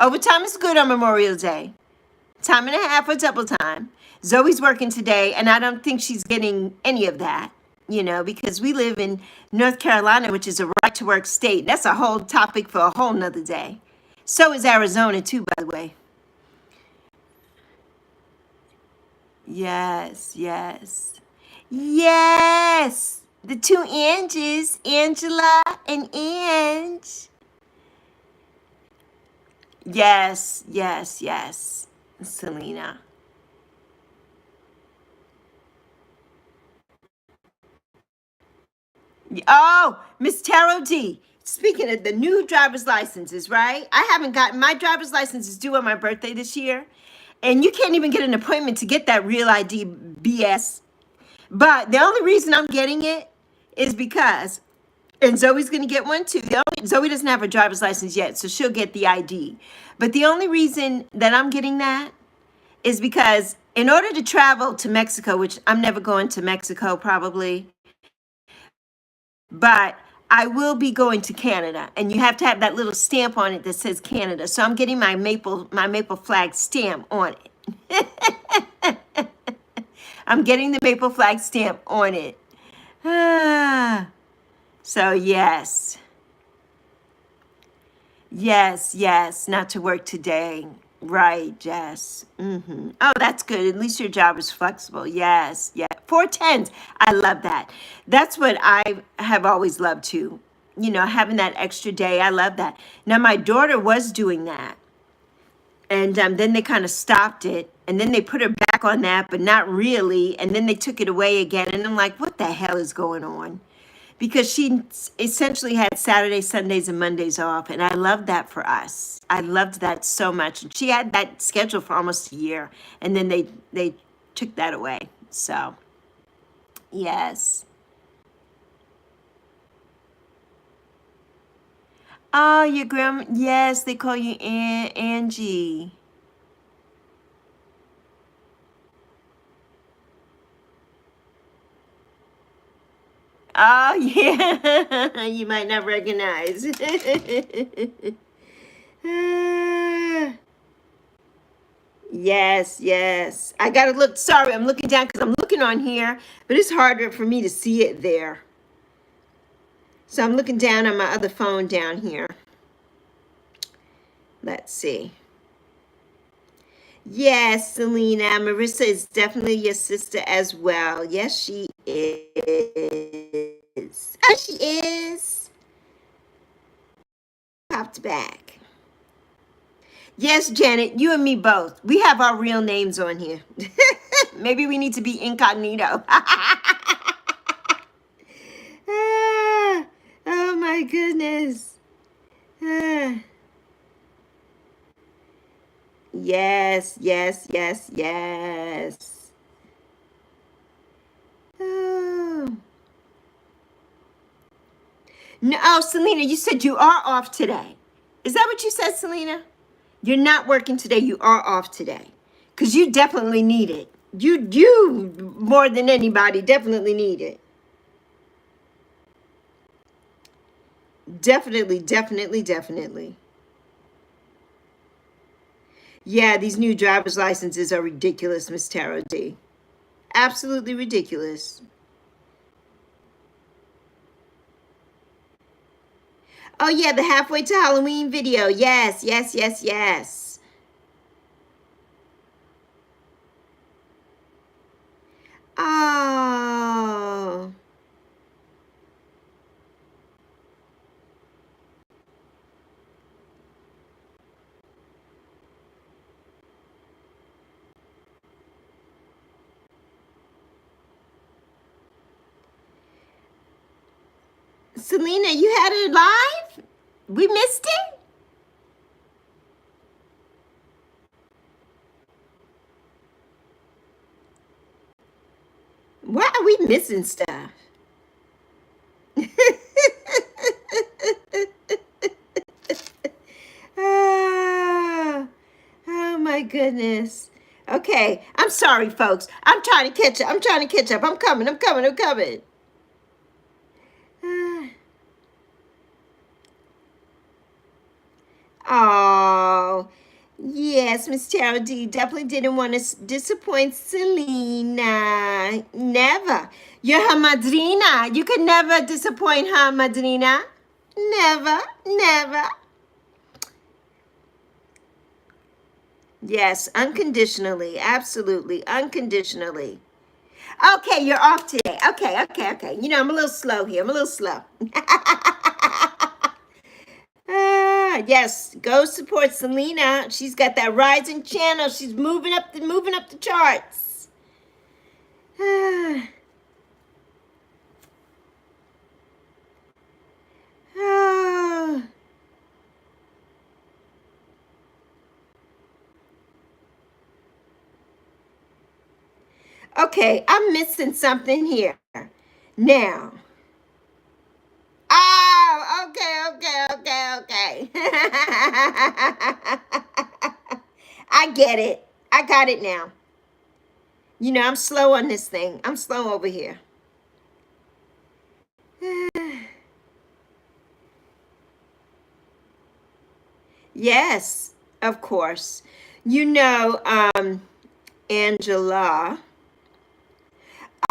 Overtime is good on Memorial Day. Time and a half or double time. Zoe's working today, and I don't think she's getting any of that, because we live in North Carolina, which is a right-to-work state. That's a whole topic for a whole nother day. So is Arizona, too, by the way. Yes, yes. Yes! The two Anges, Angela and Ange. Yes, yes, yes, Selena. Oh, Miss Tarot D. Speaking of the new driver's licenses, right? I haven't gotten my driver's license is due on my birthday this year. And you can't even get an appointment to get that real ID BS. But the only reason I'm getting it is because, and Zoe's going to get one too. Zoe doesn't have her driver's license yet, so she'll get the ID. But the only reason that I'm getting that is because in order to travel to Mexico, which I'm never going to Mexico probably, but I will be going to Canada, and you have to have that little stamp on it that says Canada. So I'm getting my maple flag stamp on it. I'm getting the maple flag stamp on it. So yes. Yes, not to work today. Right, Jess. Oh, that's good. At least your job is flexible. Yes, yeah. 410s. I love that. That's what I have always loved too. Having that extra day. I love that. Now, my daughter was doing that. And then they kind of stopped it. And then they put her back on that, but not really. And then they took it away again. And I'm like, what the hell is going on? because she essentially had Saturdays, Sundays, and Mondays off. And I loved that for us. I loved that so much. And she had that schedule for almost a year. And then they took that away. So, yes. Oh, your grandma, yes, they call you Angie. Oh, yeah, you might not recognize. Ah, yes, yes. I gotta look, sorry, I'm looking down because I'm looking on here, but it's harder for me to see it there. So I'm looking down on my other phone down here. Let's see. Yes, Selena. Marissa is definitely your sister as well. Yes, she is. Oh, she is. Popped back. Yes, Janet, you and me both. We have our real names on here. Maybe we need to be incognito. Ah, oh my goodness. Ah, yes, yes, yes, yes. Oh. No, oh, Selena, you said you are off today. Is that what you said, Selena? You're not working today. You are off today. Because you definitely need it. You more than anybody definitely need it. Definitely, definitely, definitely. Yeah, these new driver's licenses are ridiculous, Miss Tara D. Absolutely ridiculous. Oh, yeah, the halfway to Halloween video. Yes, yes, yes, yes. Oh. Selena, you had it live? We missed it? Why are we missing stuff? Ah, oh my goodness. Okay, I'm sorry, folks. I'm trying to catch up. I'm trying to catch up. I'm coming. I'm coming. I'm coming. Oh, yes, Miss Tara D definitely didn't want to disappoint Selena. Never. You're her madrina. You could never disappoint her, madrina. Never, never. Yes, unconditionally. Absolutely. Unconditionally. Okay, you're off today. Okay, okay, okay. You know, I'm a little slow here. I'm a little slow. Ah, yes, go support Selena. She's got that rising channel. She's moving up the charts. Ah, ah. Okay, I'm missing something here. Now. Oh, okay, okay, okay, okay. I get it. I got it now. You know, I'm slow on this thing. I'm slow over here. Yes, of course. You know, Angela.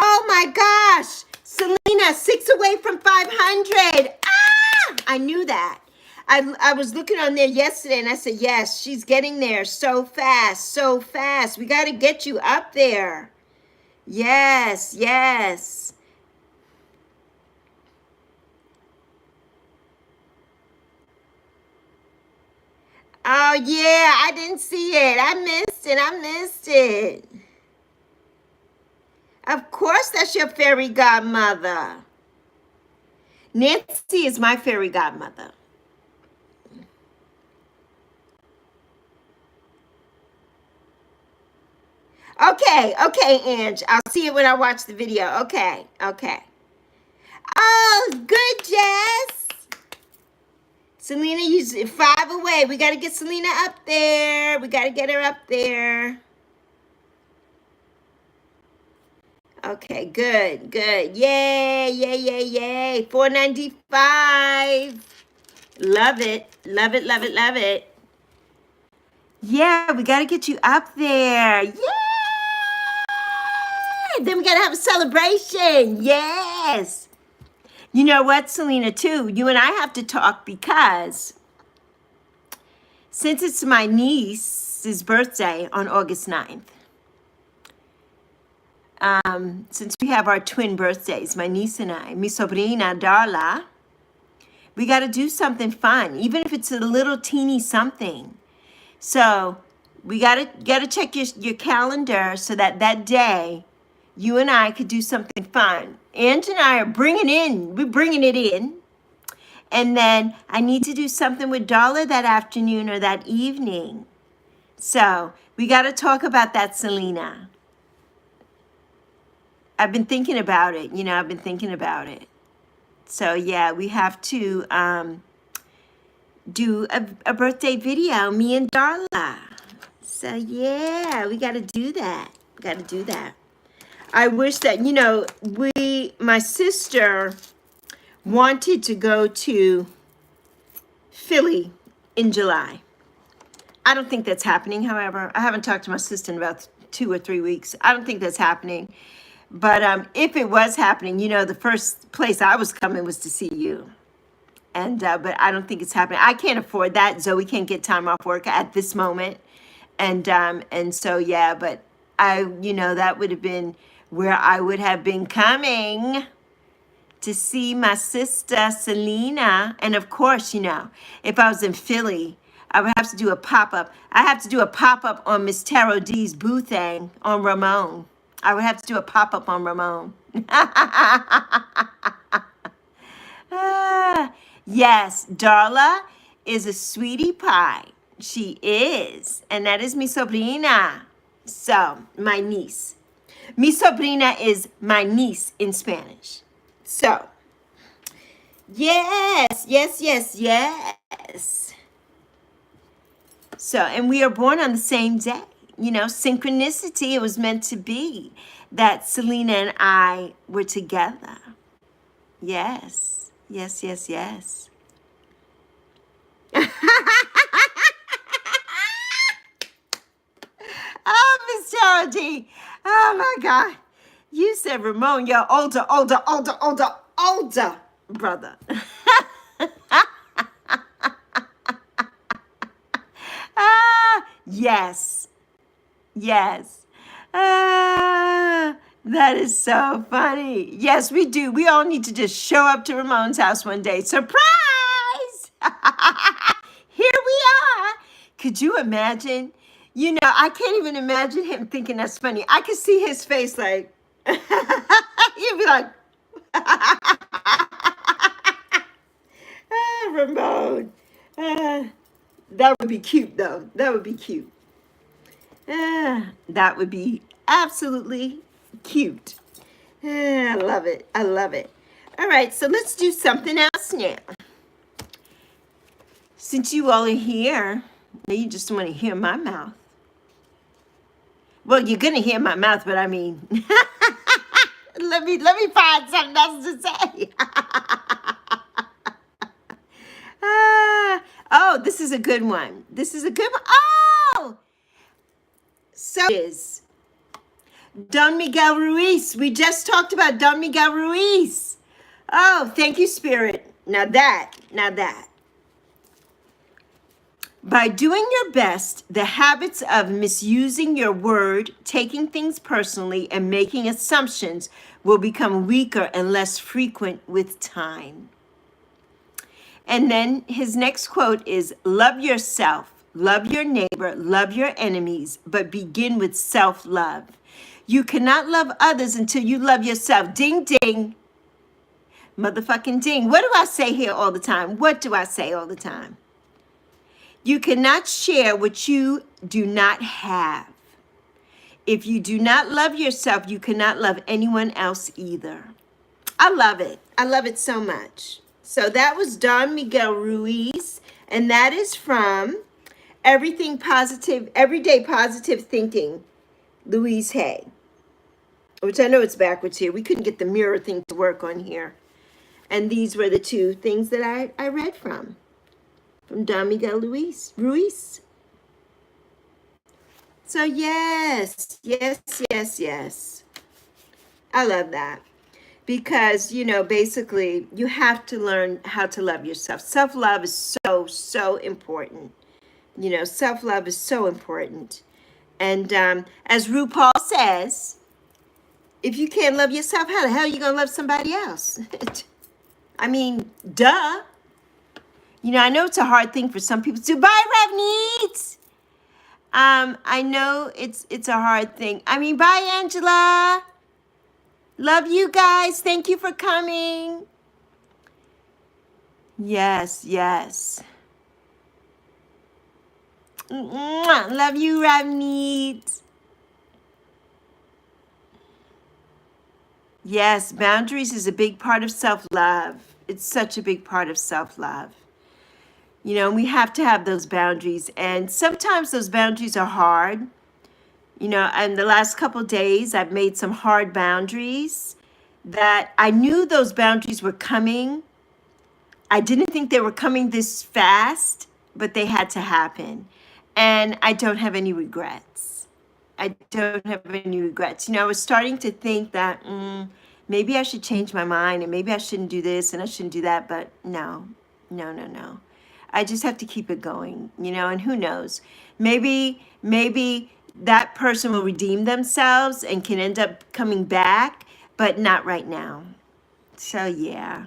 Oh my gosh, Selena, 6 away from 500. Ah, I knew that. I was looking on there yesterday and I said, yes, she's getting there so fast, so fast. We got to get you up there. Yes, yes. Oh, yeah, I didn't see it. I missed it. I missed it. Of course, that's your fairy godmother. Nancy is my fairy godmother. Okay, Ange. I'll see it when I watch the video. Okay. Oh, good, Jess. Selena, you 5 away. We got to get Selena up there. We got to get her up there. Okay, good. Yay. 495. Love it. Yeah, we got to get you up there. Yay! Then we got to have a celebration. Yes. You know what, Selena, too? You and I have to talk because since it's my niece's birthday on August 9th, since we have our twin birthdays, my niece and I, mi sobrina Darla, we got to do something fun, even if it's a little teeny something. So we gotta check your calendar so that day you and I could do something fun. Ange and I are bringing it in. And then I need to do something with Darla that afternoon or that evening. So we got to talk about that, Selena. I've been thinking about it. So yeah, we have to do a birthday video, me and Darla. So yeah, we got to do that. I wish that, my sister wanted to go to Philly in July. I don't think that's happening, however. I haven't talked to my sister in about 2 or 3 weeks. I don't think that's happening. But if it was happening, the first place I was coming was to see you. And but I don't think it's happening. I can't afford that. Zoe can't get time off work at this moment. And so yeah, but that would have been where I would have been coming to see my sister Selena. And of course, if I was in Philly, I would have to do a pop-up. I have to do a pop-up on Miss Taro D's boo thing on Ramon. I would have to do a pop-up on Ramon. Yes, Darla is a sweetie pie. She is. And that is mi sobrina. So, my niece. Mi sobrina is my niece in Spanish. So, yes. So, and we are born on the same day. Synchronicity, it was meant to be that Selena and I were together. Yes. Oh, Miss Charity. Oh, my God. You said, Ramon, your older brother. Yes. That is so funny. Yes, we do. We all need to just show up to Ramon's house one day. Surprise! Here we are. Could you imagine? I can't even imagine him thinking that's funny. I could see his face like, he'd be like, Ramon. That would be cute, though. That would be cute. That would be absolutely cute. I love it. All right, so let's do something else now. Since you all are here, now you just want to hear my mouth. Well, you're gonna hear my mouth, but I mean, let me find something else to say. Oh, this is a good one. Oh, so is Don Miguel Ruiz. We just talked about Don Miguel Ruiz. Oh, thank you, Spirit. Now that. By doing your best, the habits of misusing your word, taking things personally, and making assumptions will become weaker and less frequent with time. And then his next quote is, love yourself, love your neighbor, love your enemies, but begin with self-love. You cannot love others until you love yourself. Ding, ding. Motherfucking ding. What do I say here all the time? What do I say all the time? You cannot share what you do not have. If you do not love yourself, you cannot love anyone else either. I love it. I love it so much. So that was Don Miguel Ruiz, and that is from Everything Positive, Everyday Positive Thinking, Louise Hay, which I know it's backwards here. We couldn't get the mirror thing to work on here. And these were the two things that I read from Don Miguel Ruiz. So yes. I love that. Because, basically, you have to learn how to love yourself. Self-love is so important. Self-love is so important. And as RuPaul says, if you can't love yourself, how the hell are you going to love somebody else? I mean, duh. I know it's a hard thing for some people to do. Bye, Rev Needs. I know it's a hard thing. I mean, bye, Angela. Love you guys. Thank you for coming. Yes. Mwah. Love you, Rev Needs. Yes, boundaries is a big part of self-love. It's such a big part of self-love. We have to have those boundaries. And sometimes those boundaries are hard. And the last couple days, I've made some hard boundaries that I knew those boundaries were coming. I didn't think they were coming this fast, but they had to happen. And I don't have any regrets. I was starting to think that maybe I should change my mind and maybe I shouldn't do this and I shouldn't do that. But no. I just have to keep it going, and who knows? Maybe that person will redeem themselves and can end up coming back, but not right now. So yeah.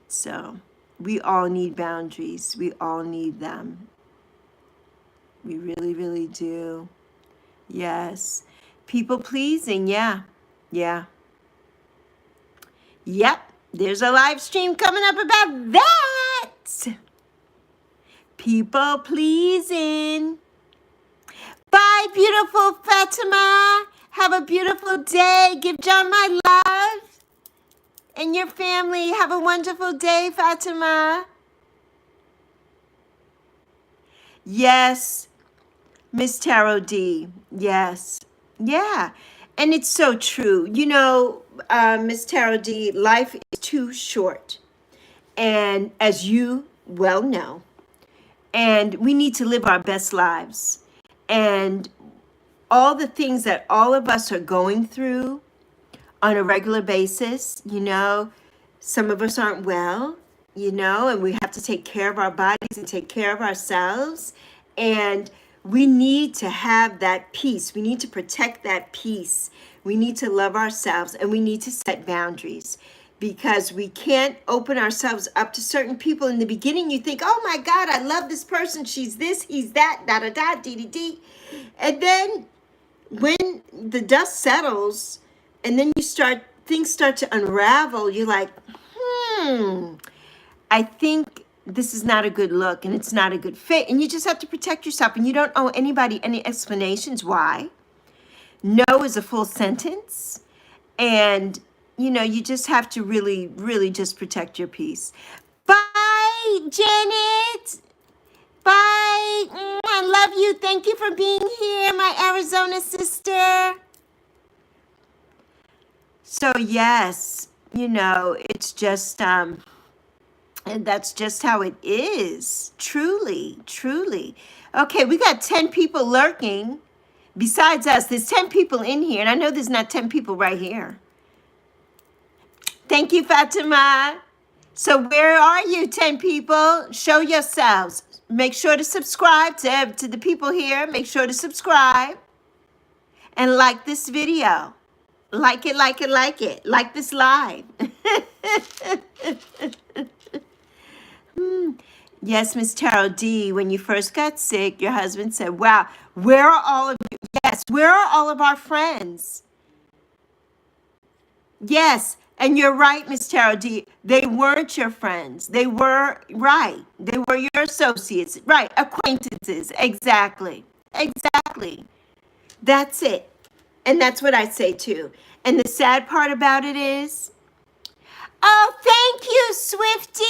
So we all need boundaries. We all need them. We really, really do. Yes. People pleasing. Yeah. Yep. There's a live stream coming up about that. People pleasing. Bye, beautiful Fatima. Have a beautiful day. Give John my love. And your family. Have a wonderful day, Fatima. Yes, Miss Tarot D. Yes. Yeah. And it's so true. Miss Tarot D, life is too short. And as you well know, and we need to live our best lives. And all the things that all of us are going through on a regular basis, some of us aren't well, and we have to take care of our bodies and take care of ourselves. And we need to have that peace. We need to protect that peace. We need to love ourselves and we need to set boundaries because we can't open ourselves up to certain people. In the beginning, you think, oh my God, I love this person. She's this, he's that, da-da-da, dee-dee-dee. And then when the dust settles and then things start to unravel, you're like, I think this is not a good look and it's not a good fit. And you just have to protect yourself and you don't owe anybody any explanations why. No is a full sentence. And, you just have to really, really just protect your peace. Bye, Janet. Bye. I love you. Thank you for being here, my Arizona sister. So, yes, it's just, and that's just how it is. Truly. Okay, we got 10 people lurking. Besides us, there's 10 people in here. And I know there's not 10 people right here. Thank you, Fatima. So where are you, 10 people? Show yourselves. Make sure to subscribe to the people here. Make sure to subscribe. And like this video. Like it. Like this live. Yes, Miss Tarot D, when you first got sick, your husband said, wow, where are all of you? Yes, where are all of our friends? Yes, and you're right, Miss Tarot D. They weren't your friends. They were, right. They were your associates. Right, acquaintances. Exactly. Exactly. That's it. And that's what I say too. And the sad part about it is, oh, thank you, Swifty.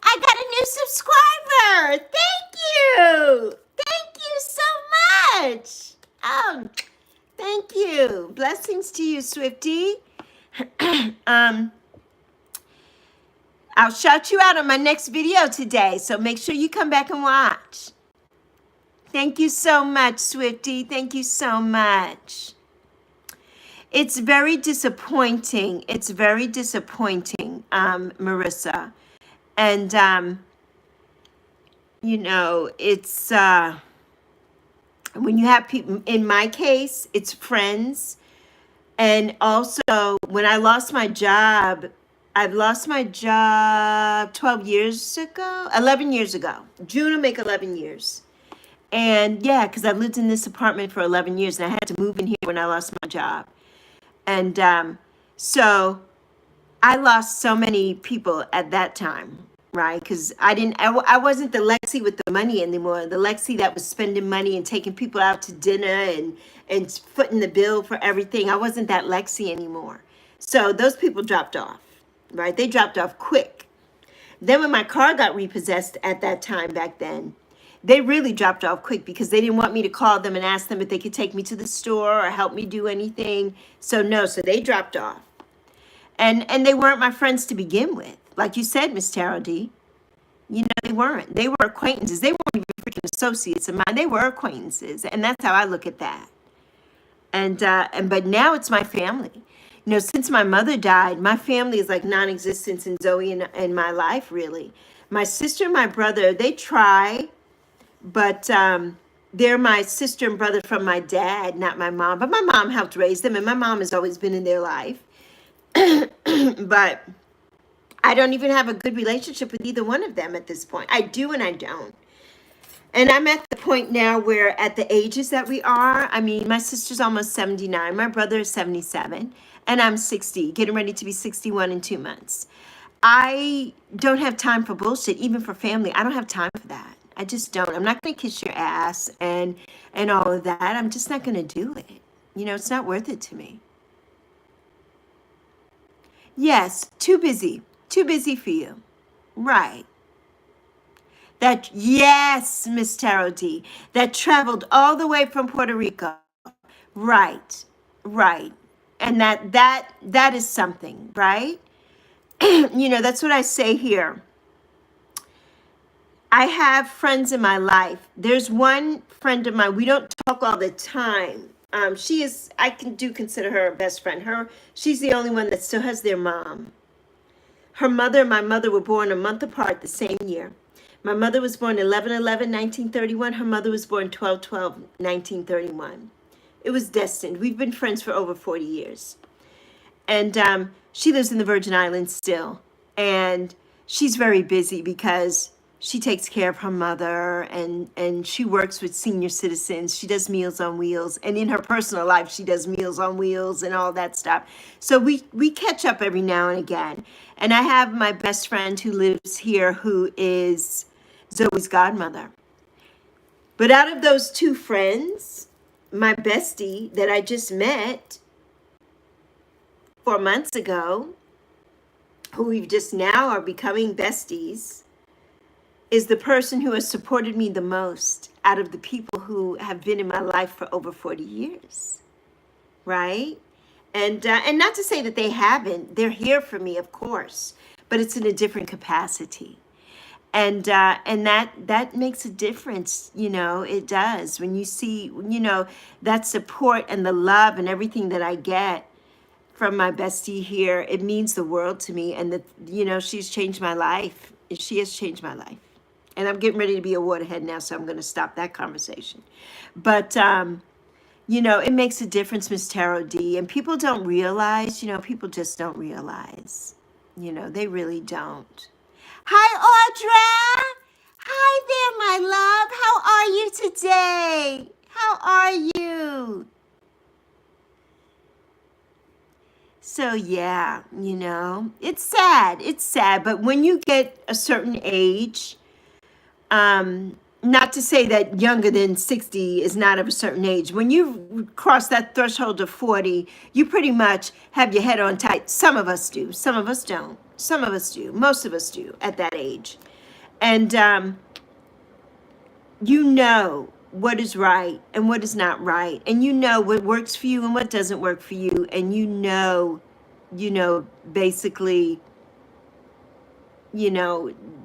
I got a new subscriber. Thank you. Thank you so much. Oh, thank you. Blessings to you, Swifty. um, I'll shout you out on my next video today, so make sure you come back and watch. Thank you so much, Swifty. Thank you so much. It's very disappointing. It's very disappointing, Marissa. And, you know, it's when you have people, in my case, it's friends. And also, when I lost my job, I've lost my job 12 years ago, 11 years ago. June will make 11 years. And yeah, because I've lived in this apartment for 11 years and I had to move in here when I lost my job. And so I lost so many people at that time, right? Because I wasn't the Lexi with the money anymore. The Lexi that was spending money and taking people out to dinner and footing the bill for everything. I wasn't that Lexi anymore. So those people dropped off, right? They dropped off quick. Then when my car got repossessed at that time back then, they really dropped off quick because they didn't want me to call them and ask them if they could take me to the store or help me do anything. So no, so they dropped off. And they weren't my friends to begin with. Like you said, Miss Tarot D, you know, they weren't. They were acquaintances. They weren't even freaking associates of mine. They were acquaintances. And that's how I look at that. And but now it's my family. You know, since my mother died, my family is like non-existent in Zoe and my life, really. My sister and my brother, they try, but they're my sister and brother from my dad, not my mom. But my mom helped raise them, and my mom has always been in their life. But I don't even have a good relationship with either one of them at this point. I do and I don't. And I'm at the point now where at the ages that we are, I mean, my sister's almost 79, my brother is 77, and I'm 60, getting ready to be 61 in 2 months. I don't have time for bullshit, even for family. I don't have time for that. I just don't. I'm not going to kiss your ass and all of that. I'm just not going to do it. You know, it's not worth it to me. Yes, too busy. Too busy for you. Right. That, yes, Miss Tarot D, that traveled all the way from Puerto Rico. Right. Right. And that is something, right? You know, that's what I say here. I have friends in my life. There's one friend of mine. We don't talk all the time. She is, I consider her a best friend. She's the only one that still has their mom. Her mother and my mother were born a month apart the same year. My mother was born 11/11/1931. Her mother was born 12/12/1931. It was destined. We've been friends for over 40 years. And she lives in the Virgin Islands still. And she's very busy because she takes care of her mother and she works with senior citizens. She does Meals on Wheels. And in her personal life, she does Meals on Wheels and all that stuff. So we catch up every now and again. And I have my best friend who lives here who is Zoe's godmother. But out of those two friends, my bestie that I just met 4 months ago, who we've just now are becoming besties, is the person who has supported me the most out of the people who have been in my life for over 40 years, right? And not to say that they haven't. They're here for me, of course, but it's in a different capacity. And that makes a difference, you know, it does. When you see, you know, that support and the love and everything that I get from my bestie here, it means the world to me. And, you know, she's changed my life. She has changed my life. And I'm getting ready to be a waterhead now, so I'm going to stop that conversation. But, you know, it makes a difference, Miss Tarot D. And people don't realize, you know, people just don't realize. You know, they really don't. Hi, Audra. Hi there, my love. How are you today? How are you? So yeah, it's sad. It's sad. But when you get a certain age, not to say that younger than 60 is not of a certain age. When you cross that threshold of 40, you pretty much have your head on tight. Some of us do. Some of us don't. Some of us do. Most of us do at that age. And you know what is right and what is not right. And you know what works for you and what doesn't work for you. And basically,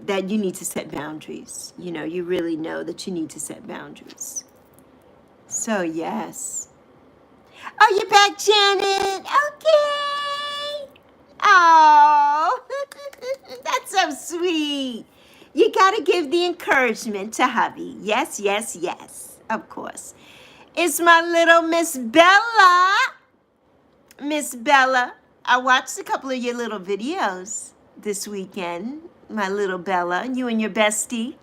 that you need to set boundaries. You really know that you need to set boundaries. So, yes. Oh, you're back, Janet. Okay. Oh, that's so sweet. You got to give the encouragement to hubby. Yes, yes, yes. Of course. It's my little Miss Bella. Miss Bella, I watched a couple of your little videos this weekend. My little Bella, you and your bestie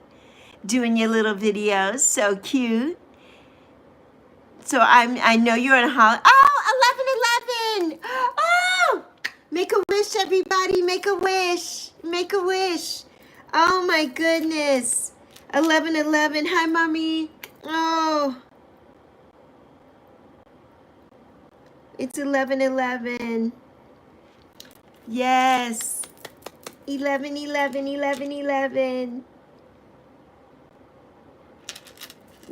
doing your little videos. So cute. So I know you're on a holiday. Oh, 11/11. Oh, make a wish, everybody. Make a wish. Make a wish. Oh, my goodness. 11/11. Hi, Mommy. Oh, it's 11/11. Yes. 11/11. 11/11.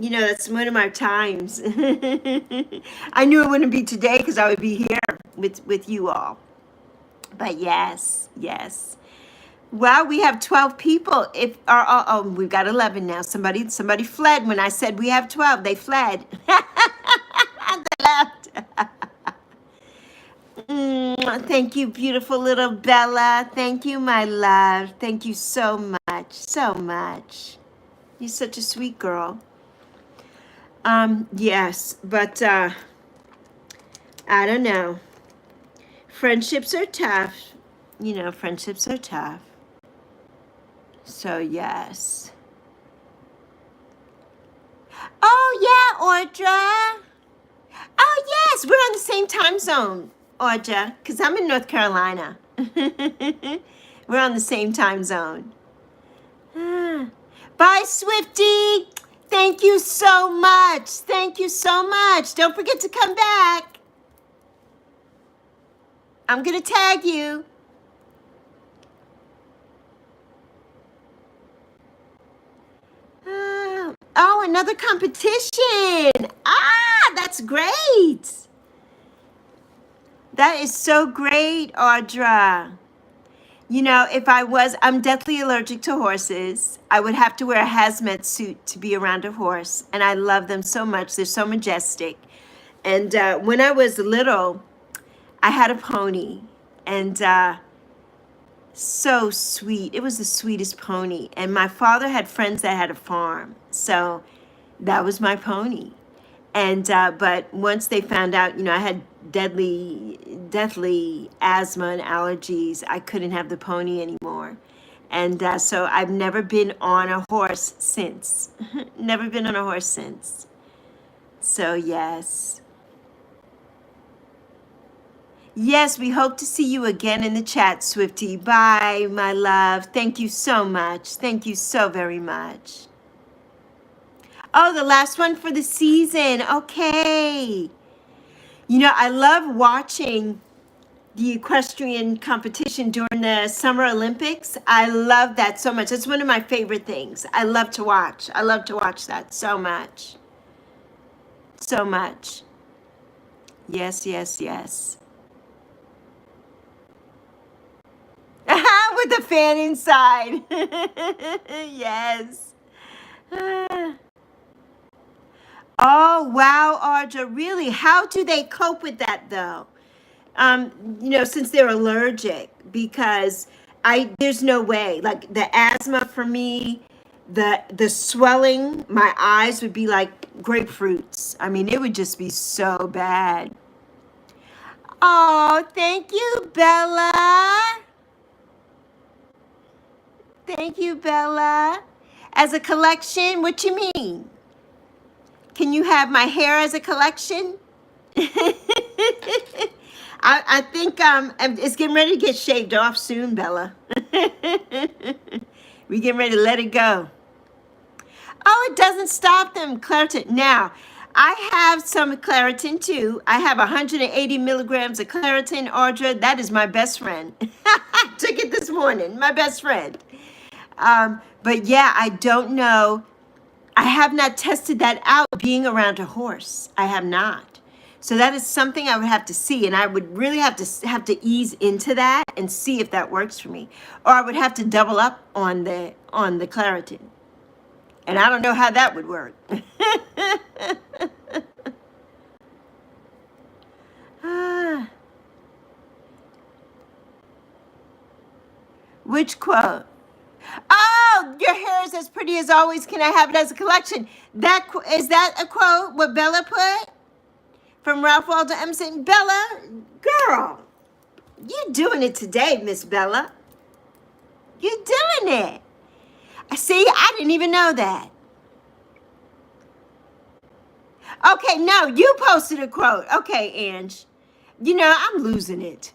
That's one of my times. I knew it wouldn't be today because I would be here with you all. But yes, yes. Well, we have 12 people. We've got 11 now. Somebody fled when I said we have 12. They fled. They left. Thank you, beautiful little Bella. Thank you, my love. Thank you so much. So much. You're such a sweet girl. Yes, but I don't know. Friendships are tough. Friendships are tough. So, yes. Oh, yeah, Audra. Oh, yes, we're on the same time zone, Audra, because I'm in North Carolina. We're on the same time zone. Bye, Swifty. Thank you so much. Thank you so much. Don't forget to come back. I'm going to tag you. Oh, another competition. That's great. That is so great, Audra. I'm deathly allergic to horses. I would have to wear a hazmat suit to be around a horse. And I love them so much. They're so majestic. And when I was little, I had a pony. And so sweet. It was the sweetest pony. And my father had friends that had a farm. So that was my pony. And but once they found out, I had deathly asthma and allergies, I couldn't have the pony anymore. And so I've never been on a horse since. Never been on a horse since. So yes. Yes, we hope to see you again in the chat, Swifty. Bye, my love. Thank you so much. Thank you so very much. Oh, the last one for the season. Okay. I love watching the equestrian competition during the Summer Olympics. I love that so much. It's one of my favorite things. I love to watch. I love to watch that so much. So much. Yes, yes, yes. With the fan inside. Yes. Oh, wow, Audra, really? How do they cope with that, though? Since they're allergic, because there's no way. Like the asthma for me, the swelling, my eyes would be like grapefruits. I mean, it would just be so bad. Oh, thank you, Bella. Thank you, Bella. As a collection, what you mean? Can you have my hair as a collection? I think it's getting ready to get shaved off soon, Bella. We getting ready to let it go. Oh, it doesn't stop them. Claritin. Now, I have some Claritin too. I have 180 milligrams of Claritin, Audra. That is my best friend. I took it this morning. My best friend. But yeah, I don't know. I have not tested that out being around a horse. I have not. So that is something I would have to see, and I would really have to ease into that and see if that works for me, or I would have to double up on the Claritin, and I don't know how that would work. Ah, which quote? Oh, your hair is as pretty as always. Can I have it as a collection? Is that a quote? What Bella put from Ralph Waldo Emerson? Bella, girl, you doing it today, Miss Bella. You doing it. See, I didn't even know that. Okay, no, you posted a quote. Okay, Ange. You know, I'm losing it.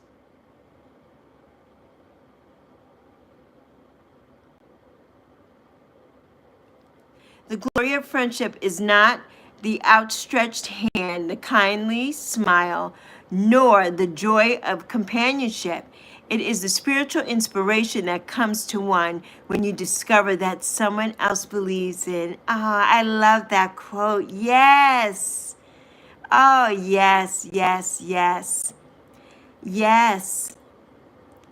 The glory of friendship is not the outstretched hand, the kindly smile, nor the joy of companionship. It is the spiritual inspiration that comes to one when you discover that someone else believes in. Oh, I love that quote. Yes. Oh, yes, yes, yes. Yes.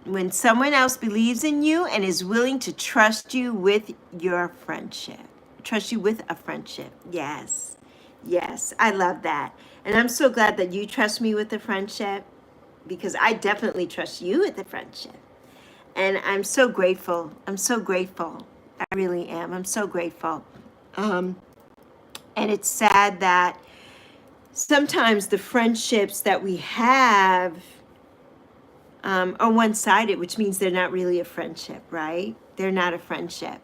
When someone else believes in you and is willing to trust you with your friendship. Trust you with a friendship. Yes. Yes. I love that. And I'm so glad that you trust me with a friendship, because I definitely trust you with a friendship. And I'm so grateful. I'm so grateful. I really am. I'm so grateful. And it's sad that sometimes the friendships that we have are one-sided, which means they're not really a friendship, right? They're not a friendship.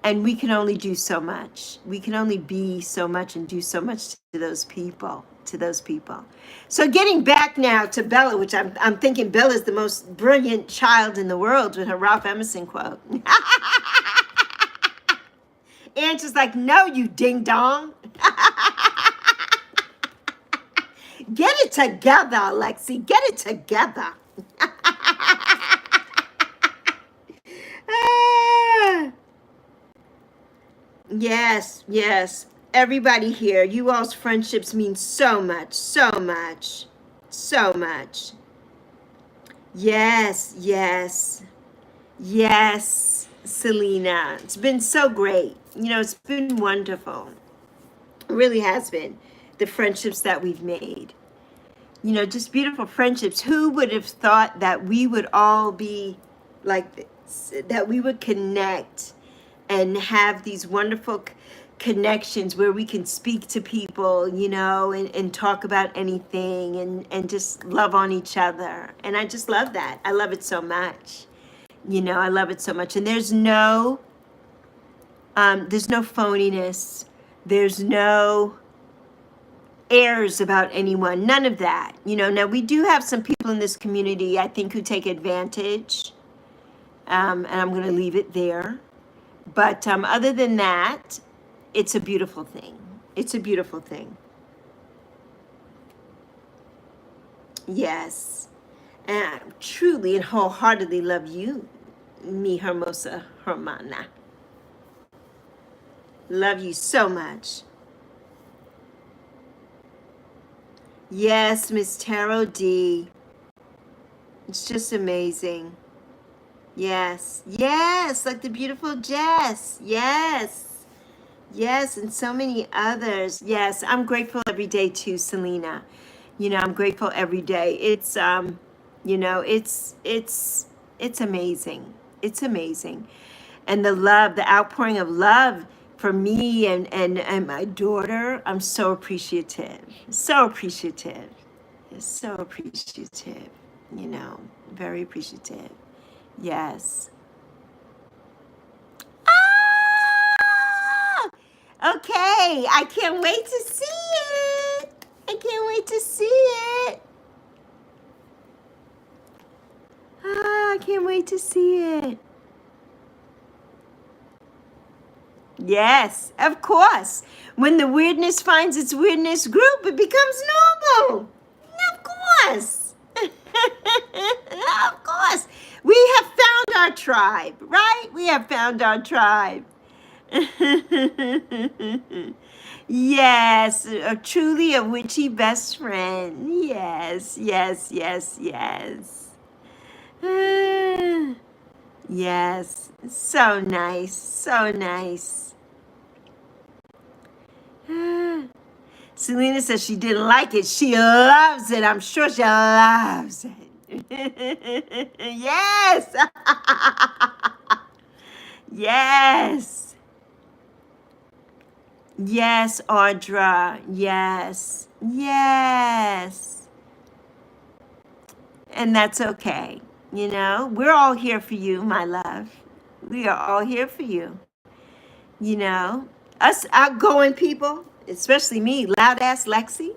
And we can only do so much. We can only be so much and do so much to those people, So getting back now to Bella, which I'm thinking Bella's the most brilliant child in the world with her Ralph Emerson quote. And she's like, no, you ding dong. Get it together, Alexi. Get it together. Yes, yes. Everybody here, you all's friendships mean so much, so much, so much. Yes, yes, yes, Selena. It's been so great. You know, it's been wonderful. It really has been. The friendships that we've made. You know, just beautiful friendships. Who would have thought that we would all be like this? That we would connect and have these wonderful connections where we can speak to people, you know, and talk about anything and just love on each other. And I just love that. I love it so much. You know, I love it so much. And there's no phoniness. There's no airs about anyone. None of that. You know, now we do have some people in this community, I think, who take advantage. And I'm going to leave it there. But other than that, it's a beautiful thing. It's a beautiful thing. Yes. And I truly and wholeheartedly love you, mi hermosa hermana. Love you so much. Yes, Miss Tarot D. It's just amazing. Yes. Yes, like the beautiful Jess. Yes. Yes, and so many others. Yes, I'm grateful every day too, Selena. You know, I'm grateful every day. It's you know, it's amazing. It's amazing. And the love, the outpouring of love for me and my daughter, I'm so appreciative. So appreciative. So appreciative, you know, very appreciative. Yes. Ah! Okay, I can't wait to see it. I can't wait to see it. Ah, I can't wait to see it. Yes, of course. When the weirdness finds its weirdness group, it becomes normal. Of course. Of course. We have found our tribe, right? We have found our tribe. Yes, truly a witchy best friend. Yes, yes, yes, yes. Ah, yes, so nice, so nice. Ah. Selena says she didn't like it. She loves it. I'm sure she loves it. Yes. Yes. Yes, Audra. Yes. Yes. And that's okay. You know, we're all here for you, my love. We are all here for you. You know, us outgoing people, especially me, loud ass Lexi.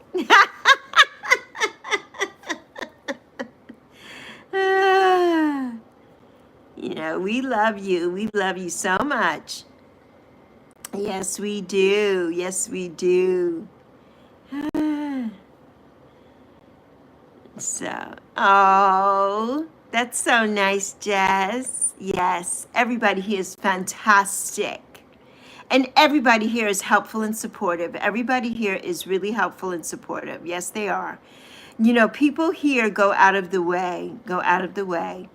Ah, you know, we love you. We love you so much. Yes, we do. Yes, we do. Ah, so, oh, that's so nice, Jess. Yes, everybody here is fantastic. And everybody here is helpful and supportive. Everybody here is really helpful and supportive. Yes, they are. You know, people here go out of the way, go out of the way.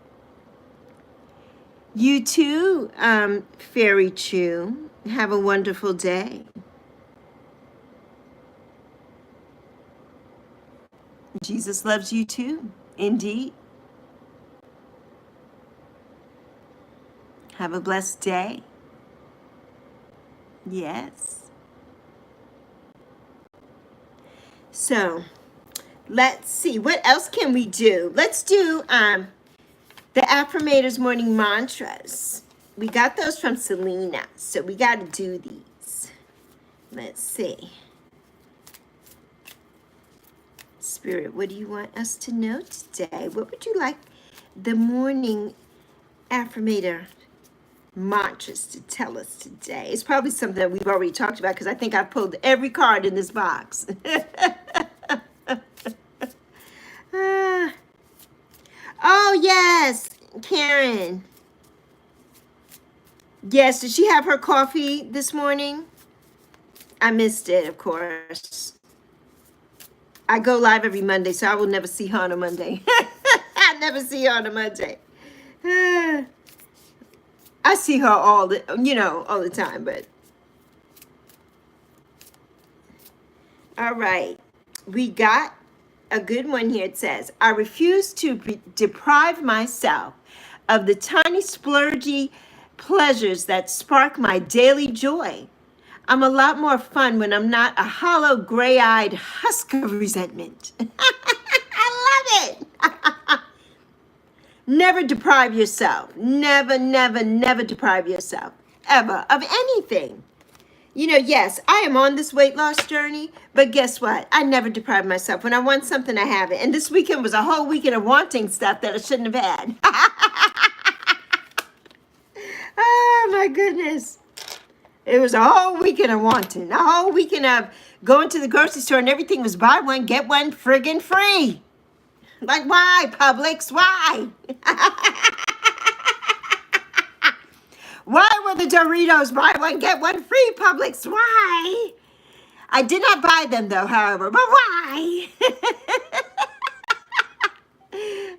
You too, Fairy Chew. Have a wonderful day. Jesus loves you too, indeed. Have a blessed day. Yes. So, let's see. What else can we do? Let's do the Affirmators morning mantras. We got those from Selena, so we got to do these. Let's see. Spirit, what do you want us to know today? What would you like the morning affirmator mantras to tell us today? It's probably something that we've already talked about because I think I pulled every card in this box. Ah. Oh, yes, Karen. Yes, did she have her coffee this morning? I missed it, of course. I go live every Monday, so I will never see her on a Monday. I never see her on a Monday. Ah. I see her all the time, but all right. We got a good one here. It says, I refuse to deprive myself of the tiny splurgy pleasures that spark my daily joy. I'm a lot more fun when I'm not a hollow, gray-eyed husk of resentment. I love it. Never deprive yourself. Never, never, never deprive yourself, ever, of anything. You know, yes, I am on this weight loss journey, but guess what? I never deprive myself. When I want something, I have it. And this weekend was a whole weekend of wanting stuff that I shouldn't have had. Oh, my goodness. It was a whole weekend of wanting. A whole weekend of going to the grocery store and everything was buy one, get one friggin' free. Like, why, Publix? Why? Why were the Doritos buy one, get one free, Publix? Why? I did not buy them, though, however, but why?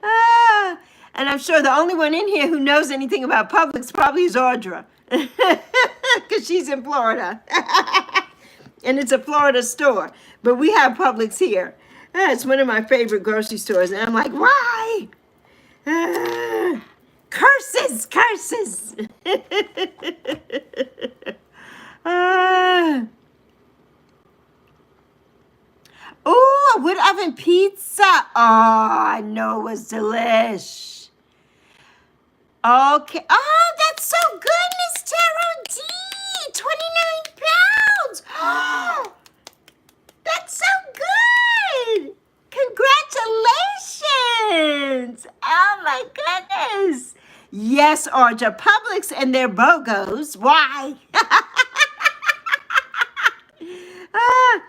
Ah, and I'm sure the only one in here who knows anything about Publix probably is Audra, because she's in Florida. And it's a Florida store, but we have Publix here. It's one of my favorite grocery stores, and I'm like, why? Curses, curses. Oh, a wood oven pizza. Oh, I know it was delish. Okay. Oh, that's so good, Miss Tarot D. 29 pounds. Oh, that's so good. Congratulations. Oh, my Yes. Yes, Audra. Publix and their BOGOs. Why? Ah,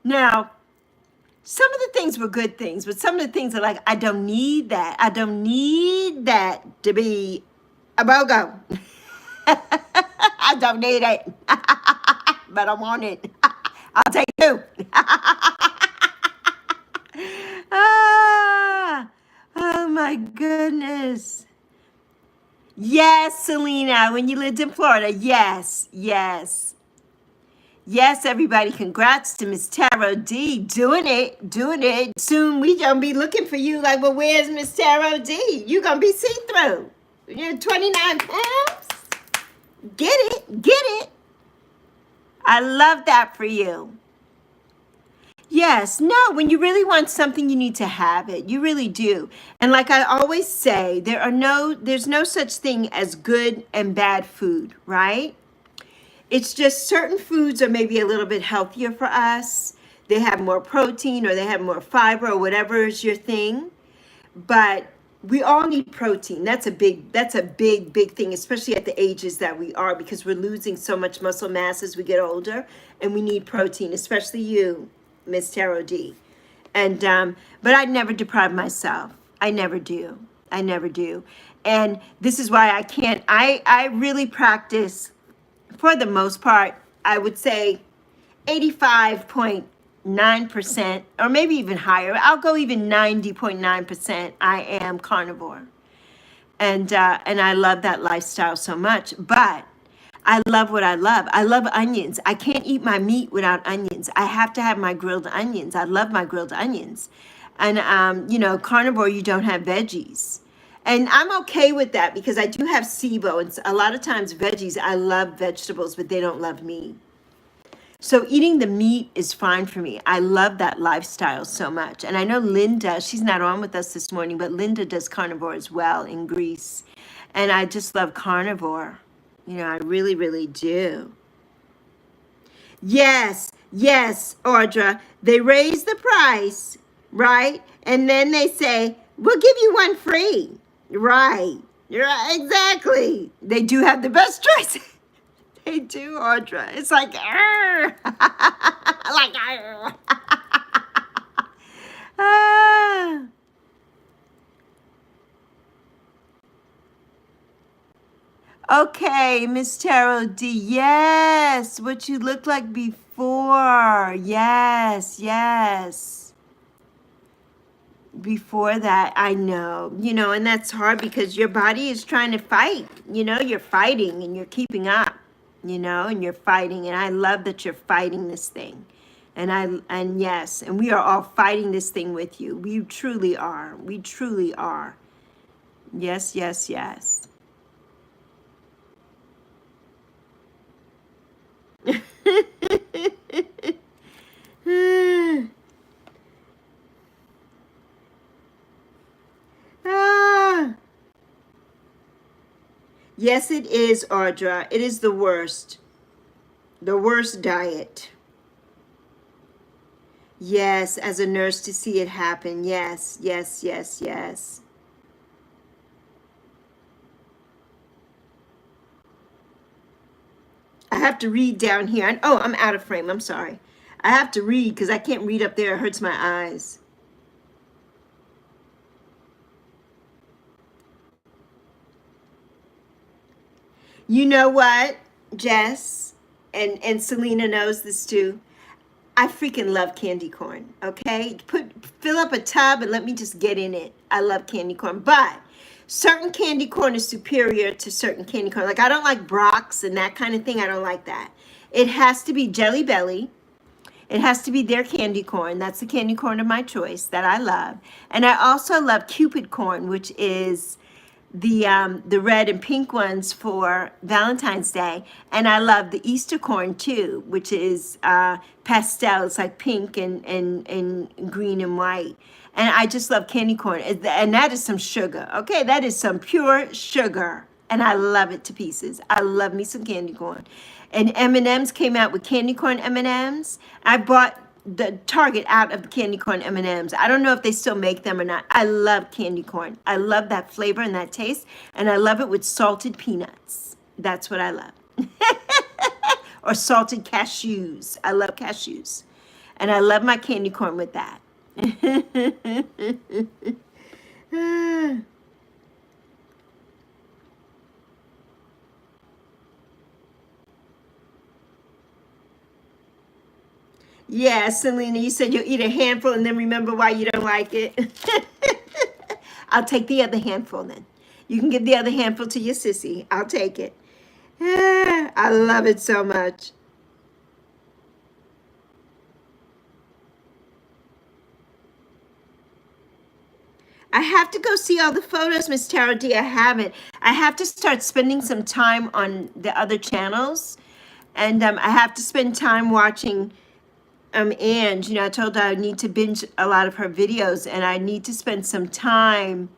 now, some of the things were good things, but some of the things are like, I don't need that. I don't need that to be a BOGO. I don't need it, but I want it. I'll take you. Ah, oh my goodness. Yes, Selena, when you lived in Florida. Yes, yes. Yes, everybody, congrats to Miss Tarot D. Doing it, doing it. Soon we gonna be looking for you like, well, where's Miss Tarot D? You gonna be see-through. You're 29 pounds. Get it, get it. I love that for you. Yes, no, when you really want something, you need to have it. You really do. And like I always say, there's no such thing as good and bad food, right? It's just certain foods are maybe a little bit healthier for us. They have more protein or they have more fiber or whatever is your thing. But we all need protein. That's a big thing, especially at the ages that we are, because we're losing so much muscle mass as we get older, and we need protein, especially you, Miss Tarot D. And but I never deprive myself. I never do. I never do. And this is why I really practice, for the most part, I would say 85.9%, or maybe even higher. I'll go even 90.9%. I am carnivore. And I love that lifestyle so much. But I love what I love. I love onions. I can't eat my meat without onions. I have to have my grilled onions. I love my grilled onions. And, carnivore, you don't have veggies. And I'm okay with that because I do have SIBO. And a lot of times veggies, I love vegetables, but they don't love me. So eating the meat is fine for me. I love that lifestyle so much. And I know Linda, she's not on with us this morning, but Linda does carnivore as well in Greece. And I just love carnivore. I really, really do. Yes, Audra. They raise the price, right? And then they say, we'll give you one free. Right. Exactly. They do have the best choice. They do, Audra. It's like, like, ah. Okay, Miss Tarot D. Yes, what you looked like before. Yes. Before that, I know, and that's hard because your body is trying to fight. You're fighting and you're keeping up, and you're fighting. And I love that you're fighting this thing. And yes, and we are all fighting this thing with you. We truly are. We truly are. Yes. Ah. Yes, it is, Audra. It is the worst. The worst diet. Yes, as a nurse to see it happen. Yes. I have to read down here. Oh, I'm out of frame. I'm sorry. I have to read because I can't read up there. It hurts my eyes. You know what, Jess, and Selena knows this too. I freaking love candy corn, okay? Fill up a tub and let me just get in it. I love candy corn, but certain candy corn is superior to certain candy corn. Like I don't like Brock's and that kind of thing. I don't like that. It has to be Jelly Belly. It has to be their candy corn. That's the candy corn of my choice that I love. And I also love Cupid corn, which is the red and pink ones for Valentine's Day. And I love the Easter corn too, which is pastel. It's like pink and green and white. And I just love candy corn. And that is some sugar. Okay, that is some pure sugar. And I love it to pieces. I love me some candy corn. And M&M's came out with candy corn M&M's. I bought the Target out of the candy corn M&Ms. I don't know if they still make them or not. I love candy corn. I love that flavor and that taste, and I love it with salted peanuts. That's what I love. Or salted cashews. I love cashews. And I love my candy corn with that. Yeah, Selena, you said you'll eat a handful and then remember why you don't like it. I'll take the other handful then. You can give the other handful to your sissy. I'll take it. I love it so much. I have to go see all the photos, Miss Tara D. I haven't. I have to start spending some time on the other channels. And I have to spend time watching Ange. You know, I told her I need to binge a lot of her videos, and I need to spend some time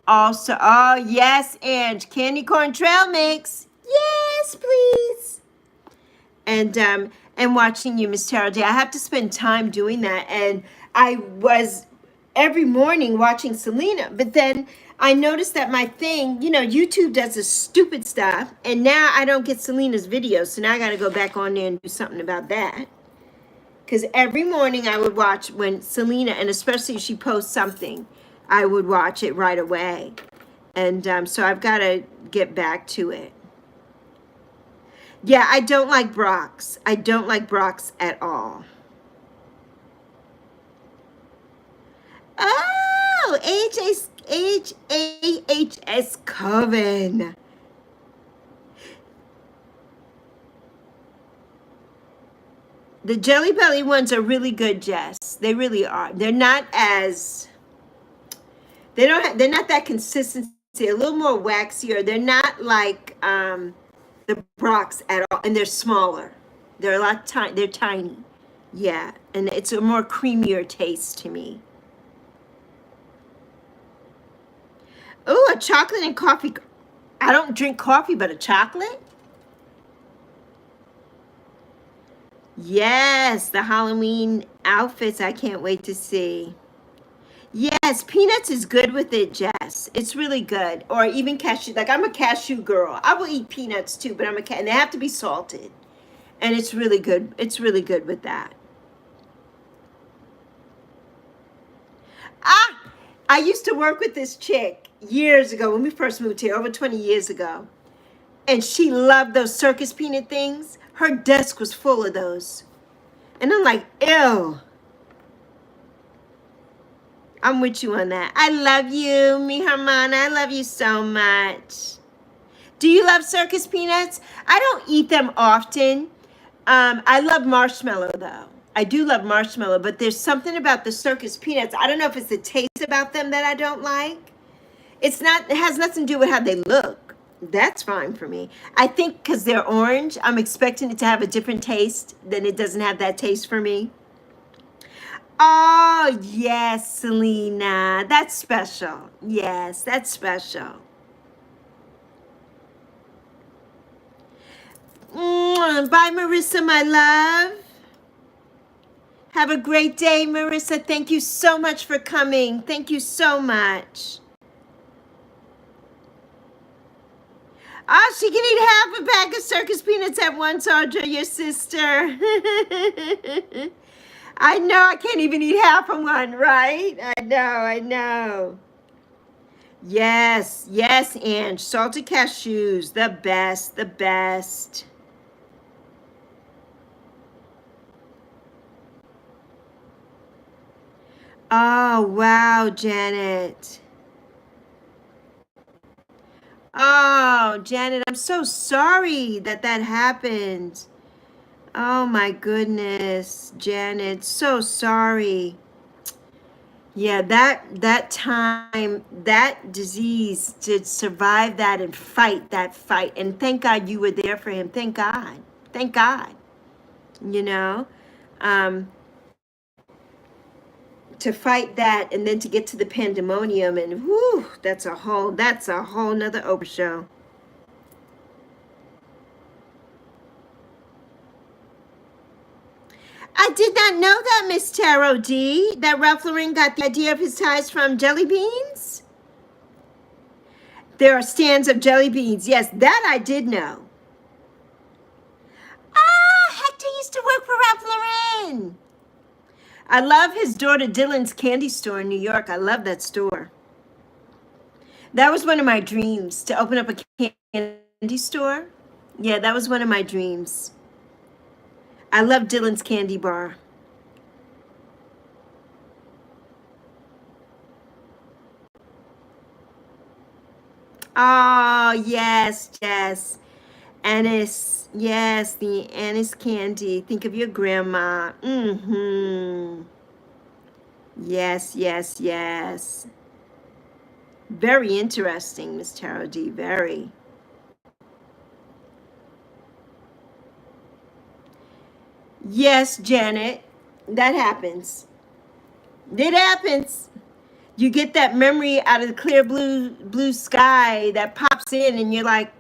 also. Oh, yes, Ange. Candy corn trail mix. Yes, please. And watching you, Miss Tara D. I have to spend time doing that. And I was every morning watching Selena, but then I noticed that my thing, you know, YouTube does this stupid stuff, and now I don't get Selena's videos, so now I got to go back on there and do something about that. Because every morning I would watch when Selena, and especially if she posts something, I would watch it right away. And so I've got to get back to it. Yeah, I don't like Brock's. I don't like Brock's at all. Oh, HAHS Coven. The Jelly Belly ones are really good, Jess. They really are. They're not as, they're not that consistency. A little more waxier. They're not like the Brock's at all, and they're smaller. They're a lot tiny. They're tiny. Yeah, and it's a more creamier taste to me. Oh, a chocolate and coffee. I don't drink coffee, but a chocolate? Yes, the Halloween outfits. I can't wait to see. Yes, peanuts is good with it, Jess. It's really good. Or even cashew. Like, I'm a cashew girl. I will eat peanuts too, but and they have to be salted. And it's really good. It's really good with that. Ah! I used to work with this chick years ago when we first moved here, over 20 years ago. And she loved those circus peanut things. Her desk was full of those. And I'm like, ew. I'm with you on that. I love you, mi hermana. I love you so much. Do you love circus peanuts? I don't eat them often. I love marshmallow, though. I do love marshmallow, but there's something about the circus peanuts. I don't know if it's the taste about them that I don't like. It's not, it has nothing to do with how they look. That's fine for me. I think because they're orange, I'm expecting it to have a different taste than it doesn't have that taste for me. Oh, yes, Selena. That's special. Yes, that's special. Bye, Marissa, my love. Have a great day, Marissa. Thank you so much for coming. Thank you so much. Oh, she can eat half a bag of circus peanuts at once, Audra, your sister. I know, I can't even eat half of one, right? I know. Yes, yes, Ange. Salted cashews, the best, the best. Oh, wow, Janet. Oh, Janet, I'm so sorry that that happened. Oh my goodness, Janet, so sorry. Yeah, that time, that disease to survive that and fight that fight. And thank God you were there for him. Thank God. Thank God. You know, to fight that and then to get to the pandemonium and whoo, that's a whole nother Oprah show. I did not know that, Miss Tarot D, that Ralph Lauren got the idea of his ties from jelly beans. There are stands of jelly beans. Yes, that I did know. Ah, Hector used to work for Ralph Lauren. I love his daughter Dylan's candy store in New York. I love that store. That was one of my dreams, to open up a candy store. Yeah, that was one of my dreams. I love Dylan's candy bar. Oh, yes, yes. Anise. Yes, the anise candy. Think of your grandma. Mm-hmm. Yes, yes, yes. Very interesting, Miss Tarot D. Very. Yes, Janet. That happens. It happens. You get that memory out of the clear blue sky that pops in, and you're like,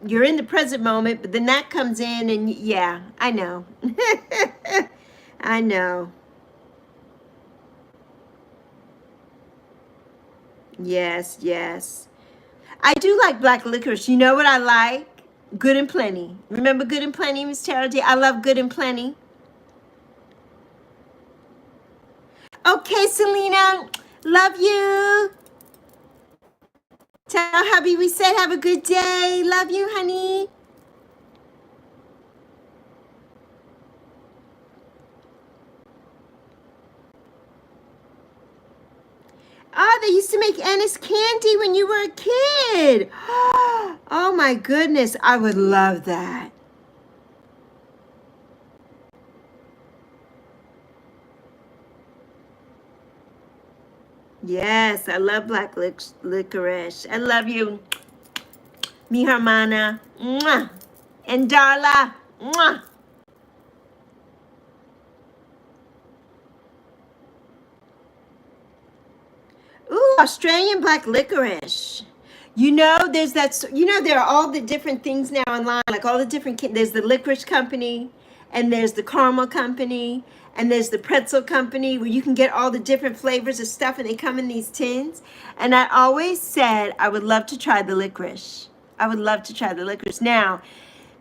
you're in the present moment, but then that comes in, and yeah, I know. I know. Yes, yes. I do like black licorice. You know what I like? Good and Plenty. Remember Good and Plenty, Miss Tarot D? I love Good and Plenty. Okay, Selena. Love you. Tell hubby we said have a good day. Love you, honey. Oh, they used to make anise candy when you were a kid. Oh my goodness, I would love that. Yes, I love black licorice. I love you, mi hermana. Mwah. And Darla. Mwah. Ooh, Australian black licorice. You know, there's that, you know, there are all the different things now online, like all the different, there's the licorice company, and there's the caramel company, and there's the pretzel company where you can get all the different flavors of stuff and they come in these tins. And I always said I would love to try the licorice. I would love to try the licorice. Now,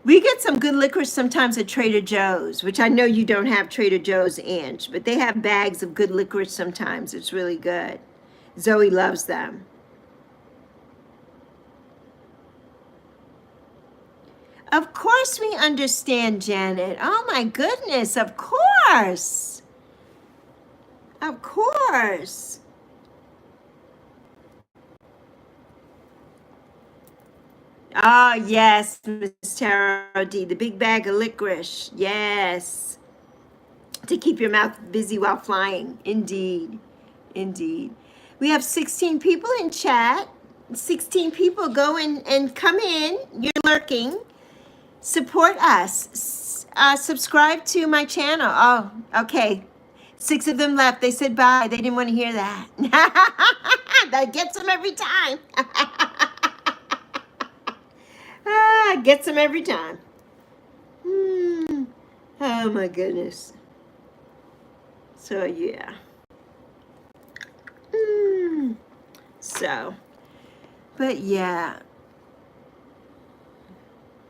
we get some good licorice sometimes at Trader Joe's, which I know you don't have Trader Joe's, Ange, but they have bags of good licorice sometimes. It's really good. Zoe loves them. Of course we understand, Janet. Oh my goodness, of course. Of course. Oh, yes, Miss Tarot D, the big bag of licorice. Yes. To keep your mouth busy while flying. Indeed. Indeed. We have 16 people in chat. 16 people go in and come in. You're lurking. Support us. Subscribe to my channel. Oh, okay. 6 of them left. They said bye. They didn't want to hear that. That gets them every time. Gets them every time. Oh my goodness. So yeah. So, but yeah.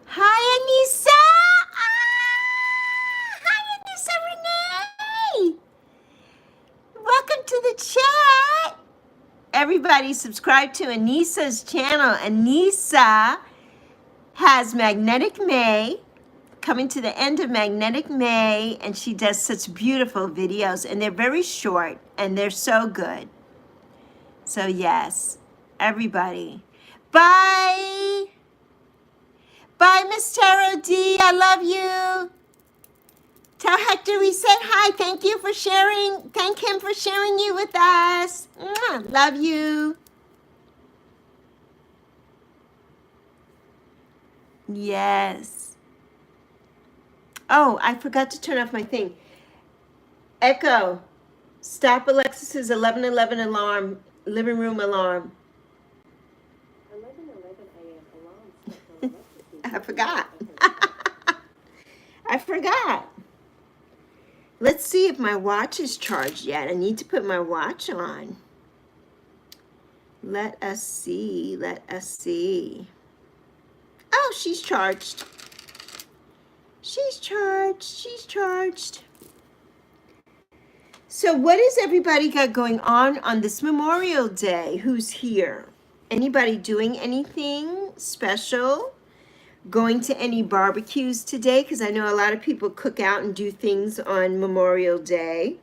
Hi, Anissa. Hi, Anissa Renee. Welcome to the chat. Everybody subscribe to Anissa's channel. Anissa has Magnetic May, coming to the end of Magnetic May, and she does such beautiful videos, and they're very short, and they're so good. So yes, everybody. Bye. Bye, Miss Tarot D. I love you. Tell Hector we said hi. Thank you for sharing. Thank him for sharing you with us. Mwah. Love you. Yes. Oh, I forgot to turn off my thing. Echo. Stop Alexis's 11:11 alarm, living room alarm. 11:11 a.m. alarm. I forgot. I forgot. Let's see if my watch is charged yet. I need to put my watch on. Let us see. Let us see. Oh, she's charged. She's charged. She's charged. So what has everybody got going on this Memorial Day? Who's here? Anybody doing anything special? Going to any barbecues today? Because I know a lot of people cook out and do things on Memorial Day.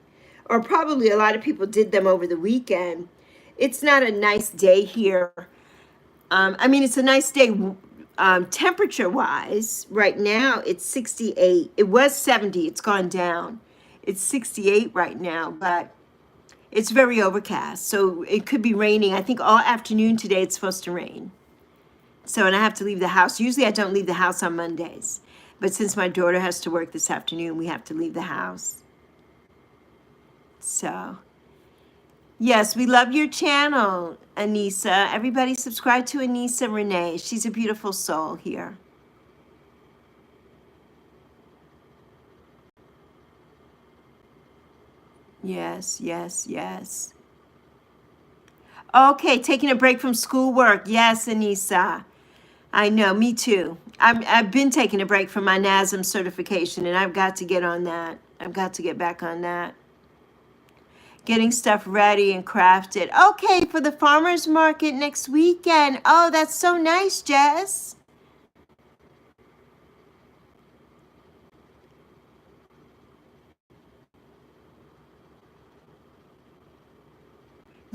Or probably a lot of people did them over the weekend. It's not a nice day here. I mean, it's a nice day temperature-wise. Right now, it's 68. It was 70. It's gone down. It's 68 right now, but it's very overcast. So it could be raining. I think all afternoon today it's supposed to rain. So, and I have to leave the house. Usually I don't leave the house on Mondays. But since my daughter has to work this afternoon, we have to leave the house. So, yes, we love your channel, Anissa. Everybody subscribe to Anissa Renee. She's a beautiful soul here. Yes, yes, yes. Okay, taking a break from schoolwork. Yes, Anissa. I know, me too. I've been taking a break from my NASM certification, and I've got to get on that. I've got to get back on that. Getting stuff ready and crafted. Okay, for the farmer's market next weekend. Oh, that's so nice, Jess.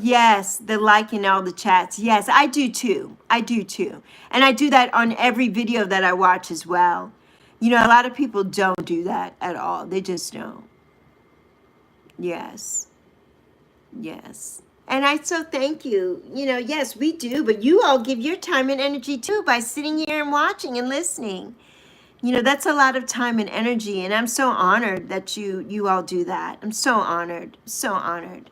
Yes, the like in all the chats. Yes, I do too. I do too. And I do that on every video that I watch as well. You know, a lot of people don't do that at all. They just don't. Yes. Yes. And I so thank you. You know, yes, we do, but you all give your time and energy too by sitting here and watching and listening. You know, that's a lot of time and energy, and I'm so honored that you all do that. I'm so honored. So honored.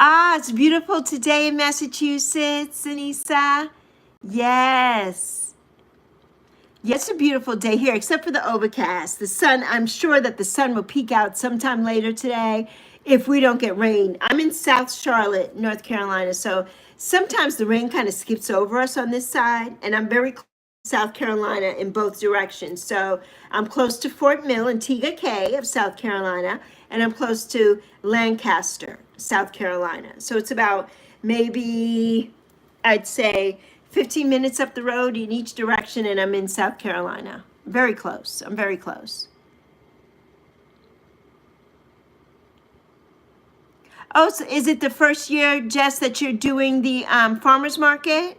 Ah, it's beautiful today in Massachusetts, Anissa. Yes. Yes, it's a beautiful day here, except for the overcast. The sun, I'm sure that the sun will peek out sometime later today if we don't get rain. I'm in South Charlotte, North Carolina, so sometimes the rain kind of skips over us on this side, and I'm very close to South Carolina in both directions. So I'm close to Fort Mill, Antigua Cay of South Carolina, and I'm close to Lancaster, South Carolina. So it's about maybe, I'd say, 15 minutes up the road in each direction, and I'm in South Carolina. Very close. I'm very close. Oh, so is it the first year, Jess, that you're doing the farmer's market?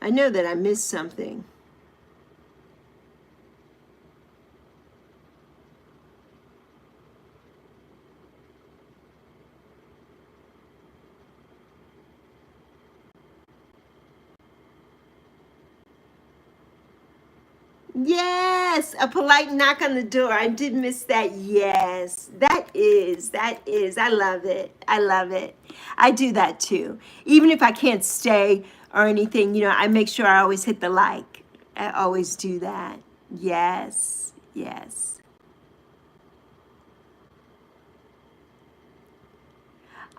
I know that I missed something. Yes, a polite knock on the door. I did miss that. Yes, that is. I love it. I love it. I do that too. Even if I can't stay or anything, you know, I make sure I always hit the like. I always do that. Yes, yes.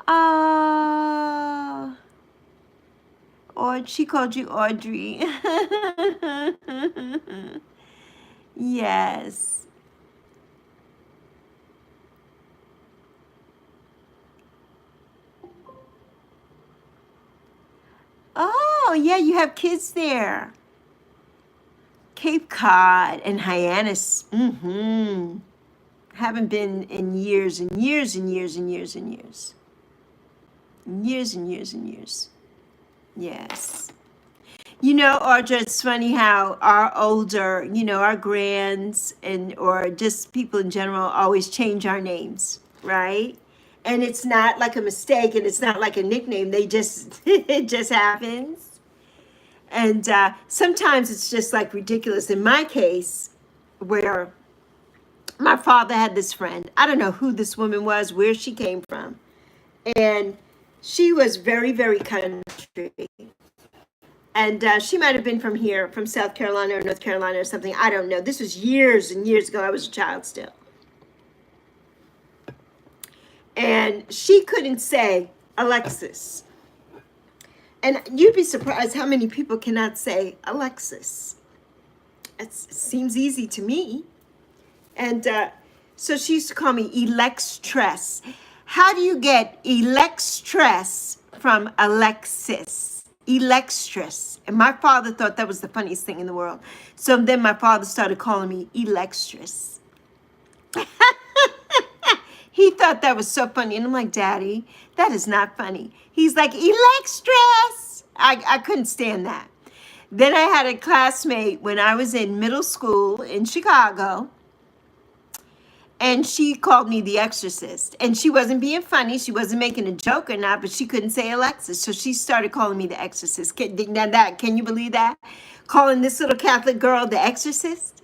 Oh, or she called you Audrey. Yes. Oh, yeah, you have kids there. Cape Cod and Hyannis. Mm-hmm. Haven't been in years and years and years and years and years. Years and years and years. Yes. You know, Audra, it's funny how our older, you know, our grands and or just people in general always change our names, right? And it's not like a mistake and it's not like a nickname. They just it just happens. And sometimes it's just like ridiculous. In my case, where my father had this friend, I don't know who this woman was, where she came from. And she was very, very country. And she might have been from here, from South Carolina or North Carolina or something. I don't know. This was years and years ago. I was a child still. And she couldn't say Alexis. And you'd be surprised how many people cannot say Alexis. It seems easy to me. And so she used to call me Electress. How do you get Electress from Alexis? Electress. And my father thought that was the funniest thing in the world. So then my father started calling me Electress. He thought that was so funny. And I'm like, Daddy, that is not funny. He's like, Electress. I couldn't stand that. Then I had a classmate when I was in middle school in Chicago. And she called me the Exorcist. And she wasn't being funny. She wasn't making a joke or not, but she couldn't say Alexis. So she started calling me the Exorcist. Can you believe that? Calling this little Catholic girl the Exorcist?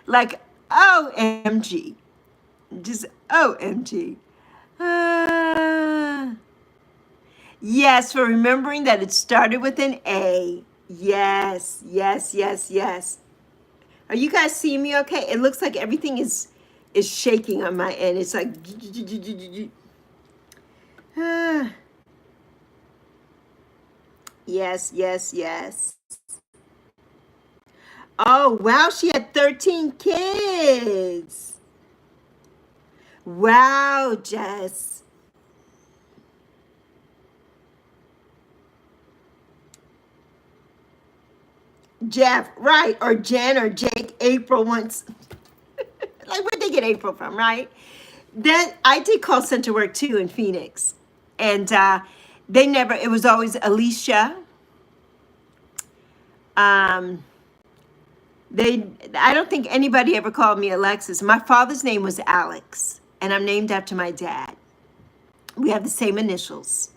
Like, OMG. Just OMG. Yes, for remembering that it started with an A. Yes, yes, yes, yes. Are you guys seeing me okay? It looks like everything is shaking on my end. It's like... Yes, yes, yes. Oh, wow, she had 13 kids. Wow, Jess. Jeff, right, or Jen or Jake, April once. Like, where'd they get April from, right? Then I did call center work too in Phoenix. And it was always Alicia. I don't think anybody ever called me Alexis. My father's name was Alex, and I'm named after my dad. We have the same initials.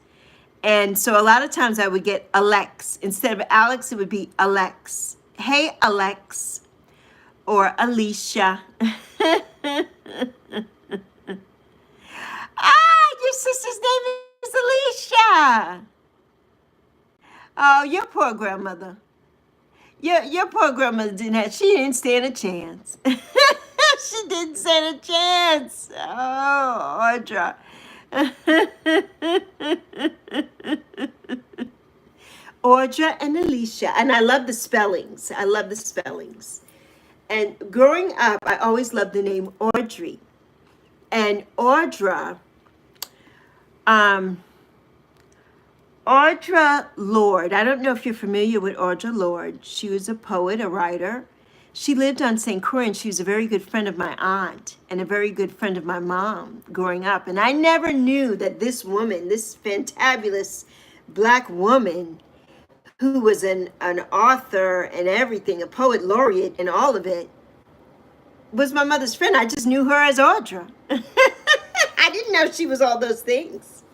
And so a lot of times I would get Alex. Instead of Alex, it would be Alex. Hey, Alex. Or Alicia. Your sister's name is Alicia. Oh, your poor grandmother. Your poor grandmother she didn't stand a chance. She didn't stand a chance. Oh, Audra. Audra and Alicia. And I love the spellings. And growing up, I always loved the name Audrey. And Audra, Audra Lorde. I don't know if you're familiar with Audra Lorde. She was a poet, a writer. She lived on St. Croix, and she was a very good friend of my aunt and a very good friend of my mom growing up. And I never knew that this woman, this fantabulous Black woman who was an author and everything, a poet laureate and all of it, was my mother's friend. I just knew her as Audra. I didn't know she was all those things.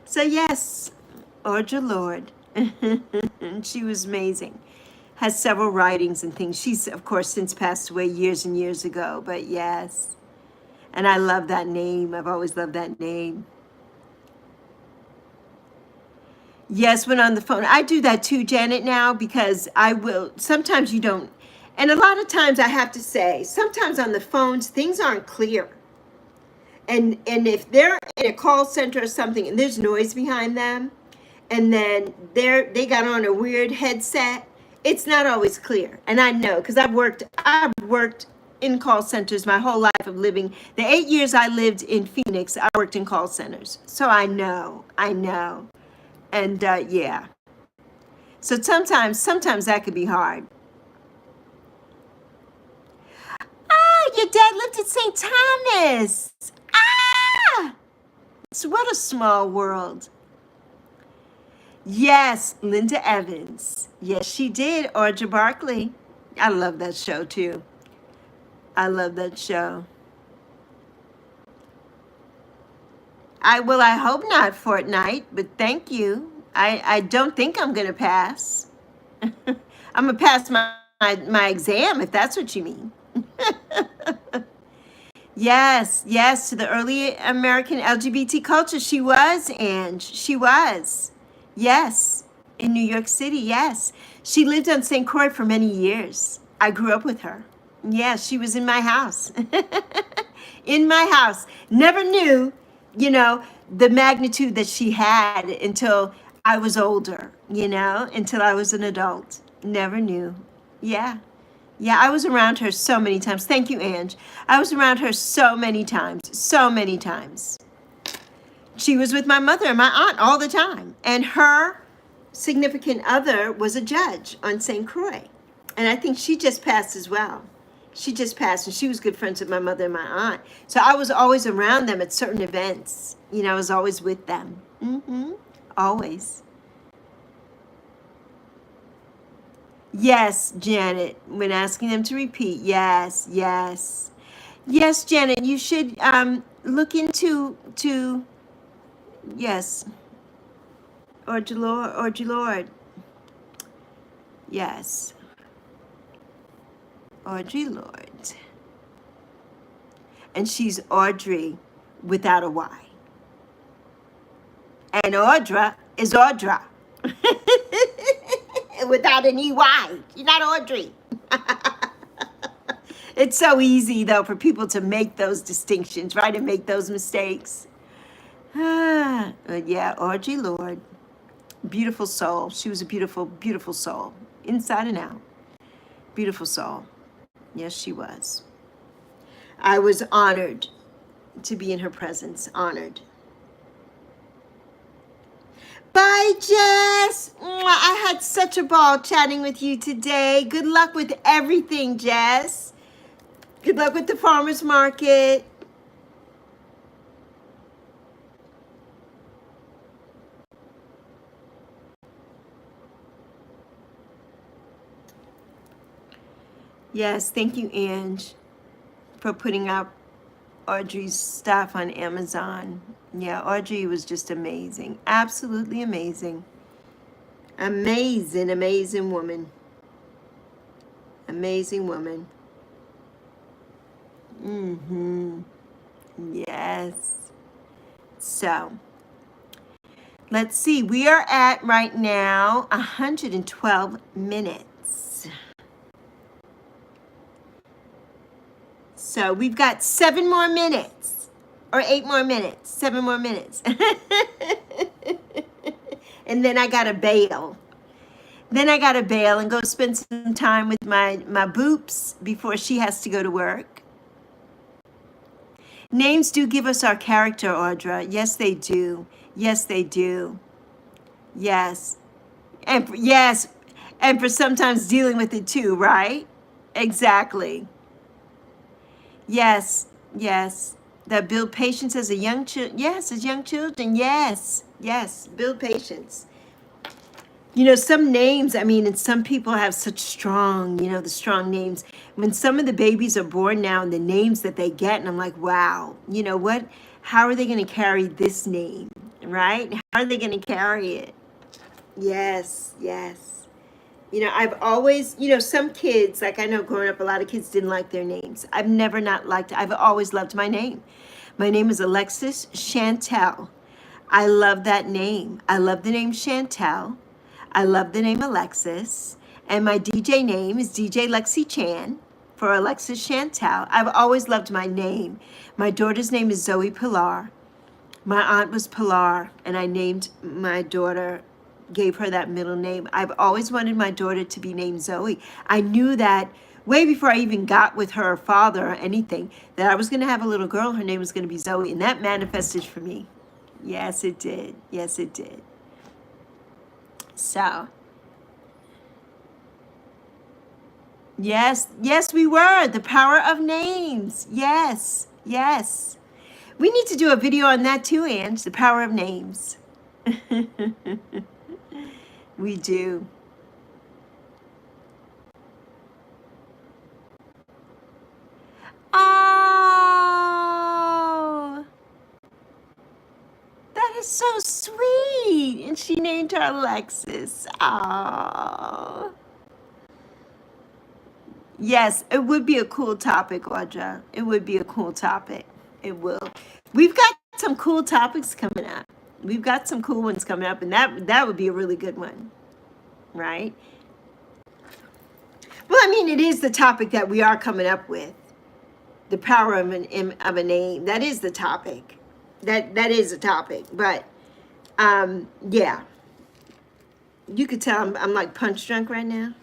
So yes, Audra Lorde. She was amazing. Has several writings and things. She's, of course, since passed away years and years ago, but yes. And I love that name. I've always loved that name. Yes, when on the phone. I do that too, Janet, now, because I will. Sometimes you don't. And a lot of times I have to say, sometimes on the phones, things aren't clear. And if they're in a call center or something and there's noise behind them, and then they got on a weird headset, it's not always clear. And I know, because I've worked in call centers my whole life of living. The 8 years I lived in Phoenix, I worked in call centers. So I know. And yeah. So sometimes that could be hard. Your dad lived in St. Thomas. So what a small world. Yes, Linda Evans. Yes, she did. Audra Barkley. I love that show too. I love that show. I hope not, Fortnite, but thank you. I don't think I'm gonna pass. I'm gonna pass my exam, if that's what you mean. Yes, yes, to the early American LGBT culture. She was, and she was. Yes, in New York City, yes. She lived on St. Croix for many years. I grew up with her. Yes, she was in my house. In my house. Never knew, the magnitude that she had until I was older, until I was an adult. Never knew. Yeah. Yeah, I was around her so many times. Thank you, Ange. I was around her so many times, so many times. She was with my mother and my aunt all the time. And her significant other was a judge on St. Croix. And I think she just passed as well. She just passed, and she was good friends with my mother and my aunt. So I was always around them at certain events. I was always with them. Always. Yes, Janet, when asking them to repeat. Yes, yes. Yes, Janet, you should look into yes, Audrey Lord. Yes, Audrey Lord. And she's Audrey without a Y. And Audra is Audra. Without an EY. She's not Audrey. It's so easy, though, for people to make those distinctions, right? And make those mistakes. Yeah, Audrey Lorde. Beautiful soul. She was a beautiful, beautiful soul. Inside and out. Beautiful soul. Yes, she was. I was honored to be in her presence. Honored. Bye, Jess. I had such a ball chatting with you today. Good luck with everything, Jess. Good luck with the farmer's market. Yes, thank you, Ange, for putting up Audrey's stuff on Amazon. Yeah, Audrey was just amazing. Absolutely amazing. Amazing, amazing woman. Amazing woman. Yes. So, let's see. We are at right now 112 minutes. So, we've got 7 more minutes. Or 8 more minutes. 7 more minutes. And then I got to bail. Then I got to bail and go spend some time with my boops before she has to go to work. Names do give us our character, Audra. Yes, they do. Yes, they do. Yes. Yes. And for sometimes dealing with it too, right? Exactly. Yes. Yes. That build patience as a young child. Yes, as young children. Yes. Yes. Build patience. Some names, and some people have such strong, the strong names. When some of the babies are born now and the names that they get, and I'm like, wow, what? How are they going to carry this name, right? How are they going to carry it? Yes, yes. I've always, some kids, like I know growing up, a lot of kids didn't like their names. I've never not liked, I've always loved my name. My name is Alexis Chantel. I love that name. I love the name Chantel. I love the name Alexis, and my DJ name is DJ Lexi Chan for Alexis Chantel. I've always loved my name. My daughter's name is Zoe Pilar. My aunt was Pilar, and I named my daughter, gave her that middle name. I've always wanted my daughter to be named Zoe. I knew that way before I even got with her father or anything, that I was going to have a little girl. Her name was going to be Zoe, and that manifested for me. Yes, it did. Yes, it did. So, yes, yes, we were. The power of names. Yes, yes. We need to do a video on that too, Ange. The power of names. We do. Oh, that is so sweet. And she named her Alexis. Oh. Yes, it would be a cool topic, Audra. It would be a cool topic. It will. We've got some cool topics coming up. We've got some cool ones coming up, and that would be a really good one, right? Well, I mean, it is the topic that we are coming up with. The power of a name. That is the topic. That is a topic. But yeah. You could tell I'm like punch drunk right now.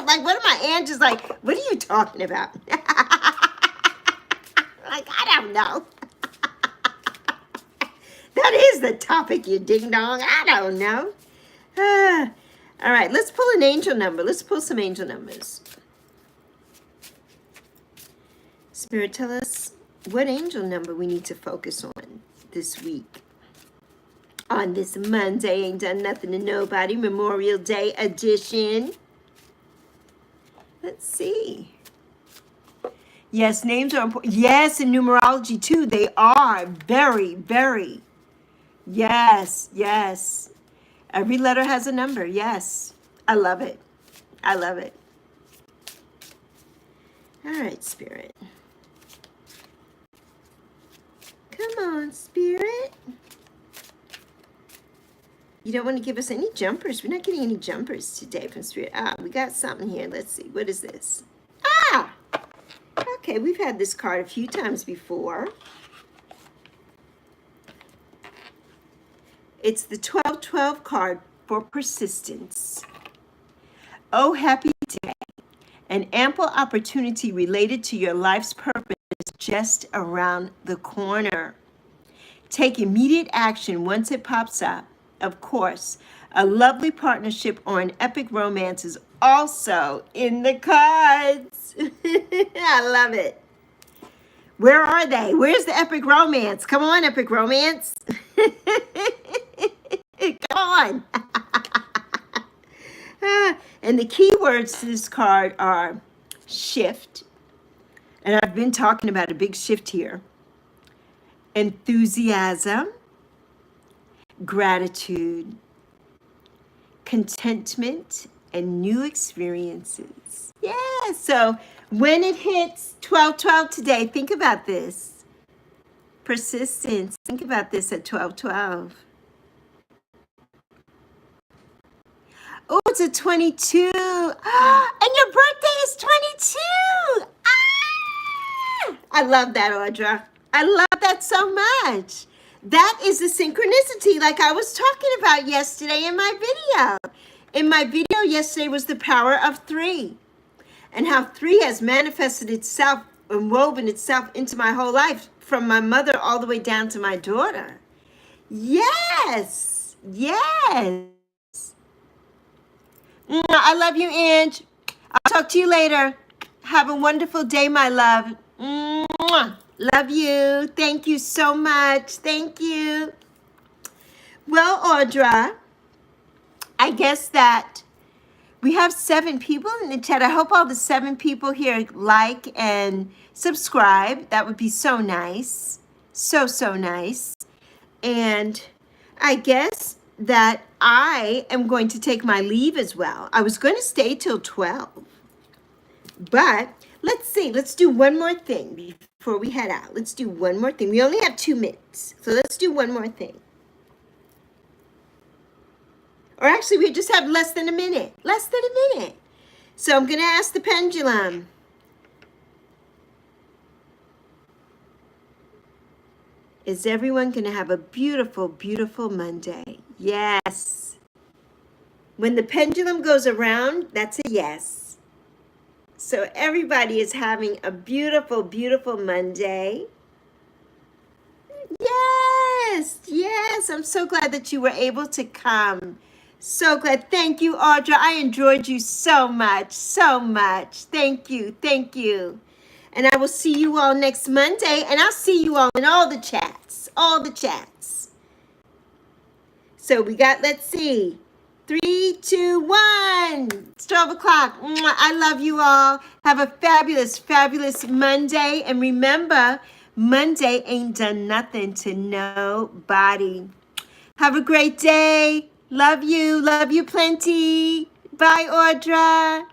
Like, what am I? And just like, what are you talking about? Like, I don't know. That is the topic, you ding dong. I don't know. All right, let's pull an angel number. Let's pull some angel numbers. Spirit, tell us what angel number we need to focus on this week. On this Monday, ain't done nothing to nobody, Memorial Day edition. Let's see. Yes, names are important. Yes, in numerology too, they are very, very. Yes, yes. Every letter has a number. Yes, I love it. I love it. All right, Spirit. Come on, Spirit. You don't want to give us any jumpers. We're not getting any jumpers today from Spirit. We got something here. Let's see. What is this? Okay, we've had this card a few times before. It's the 1212 card for persistence. Oh, happy day. An ample opportunity related to your life's purpose is just around the corner. Take immediate action once it pops up. Of course, a lovely partnership or an epic romance is also in the cards. I love it. Where are they? Where's the epic romance? Come on, epic romance. Come on. And the key words to this card are shift. And I've been talking about a big shift here. Enthusiasm. Gratitude, contentment, and new experiences. Yeah, so when it hits 12:12 today, think about this. Persistence, think about this at 12:12. Oh, it's a 22. And your birthday is 22. I love that, Audra. I love that so much. That is the synchronicity like I was talking about yesterday in my video. In my video yesterday was the power of 3 and how 3 has manifested itself and woven itself into my whole life from my mother all the way down to my daughter. Yes, yes. I love you, Ange. I'll talk to you later. Have a wonderful day, my love. Mwah. Love you. Thank you so much. Thank you. Well, Audra, I guess that we have 7 people in the chat. I hope all the 7 people here like and subscribe. That would be so nice. So, so nice. And I guess that I am going to take my leave as well. I was going to stay till 12. But let's see. Let's do one more thing before we head out. Let's do one more thing. We only have 2 minutes. So let's do one more thing. Or actually, we just have less than a minute. Less than a minute. So I'm going to ask the pendulum. Is everyone going to have a beautiful, beautiful Monday? Yes. When the pendulum goes around, that's a yes. So everybody is having a beautiful, beautiful Monday. Yes, yes. I'm so glad that you were able to come. So glad. Thank you, Audra. I enjoyed you so much, so much. Thank you, thank you. And I will see you all next Monday, and I'll see you all in all the chats, all the chats. So we got, let's see, 3, 2, 1. It's 12 o'clock. I love you all. Have a fabulous, fabulous Monday. And remember, Monday ain't done nothing to nobody. Have a great day. Love you plenty. Bye, Audra.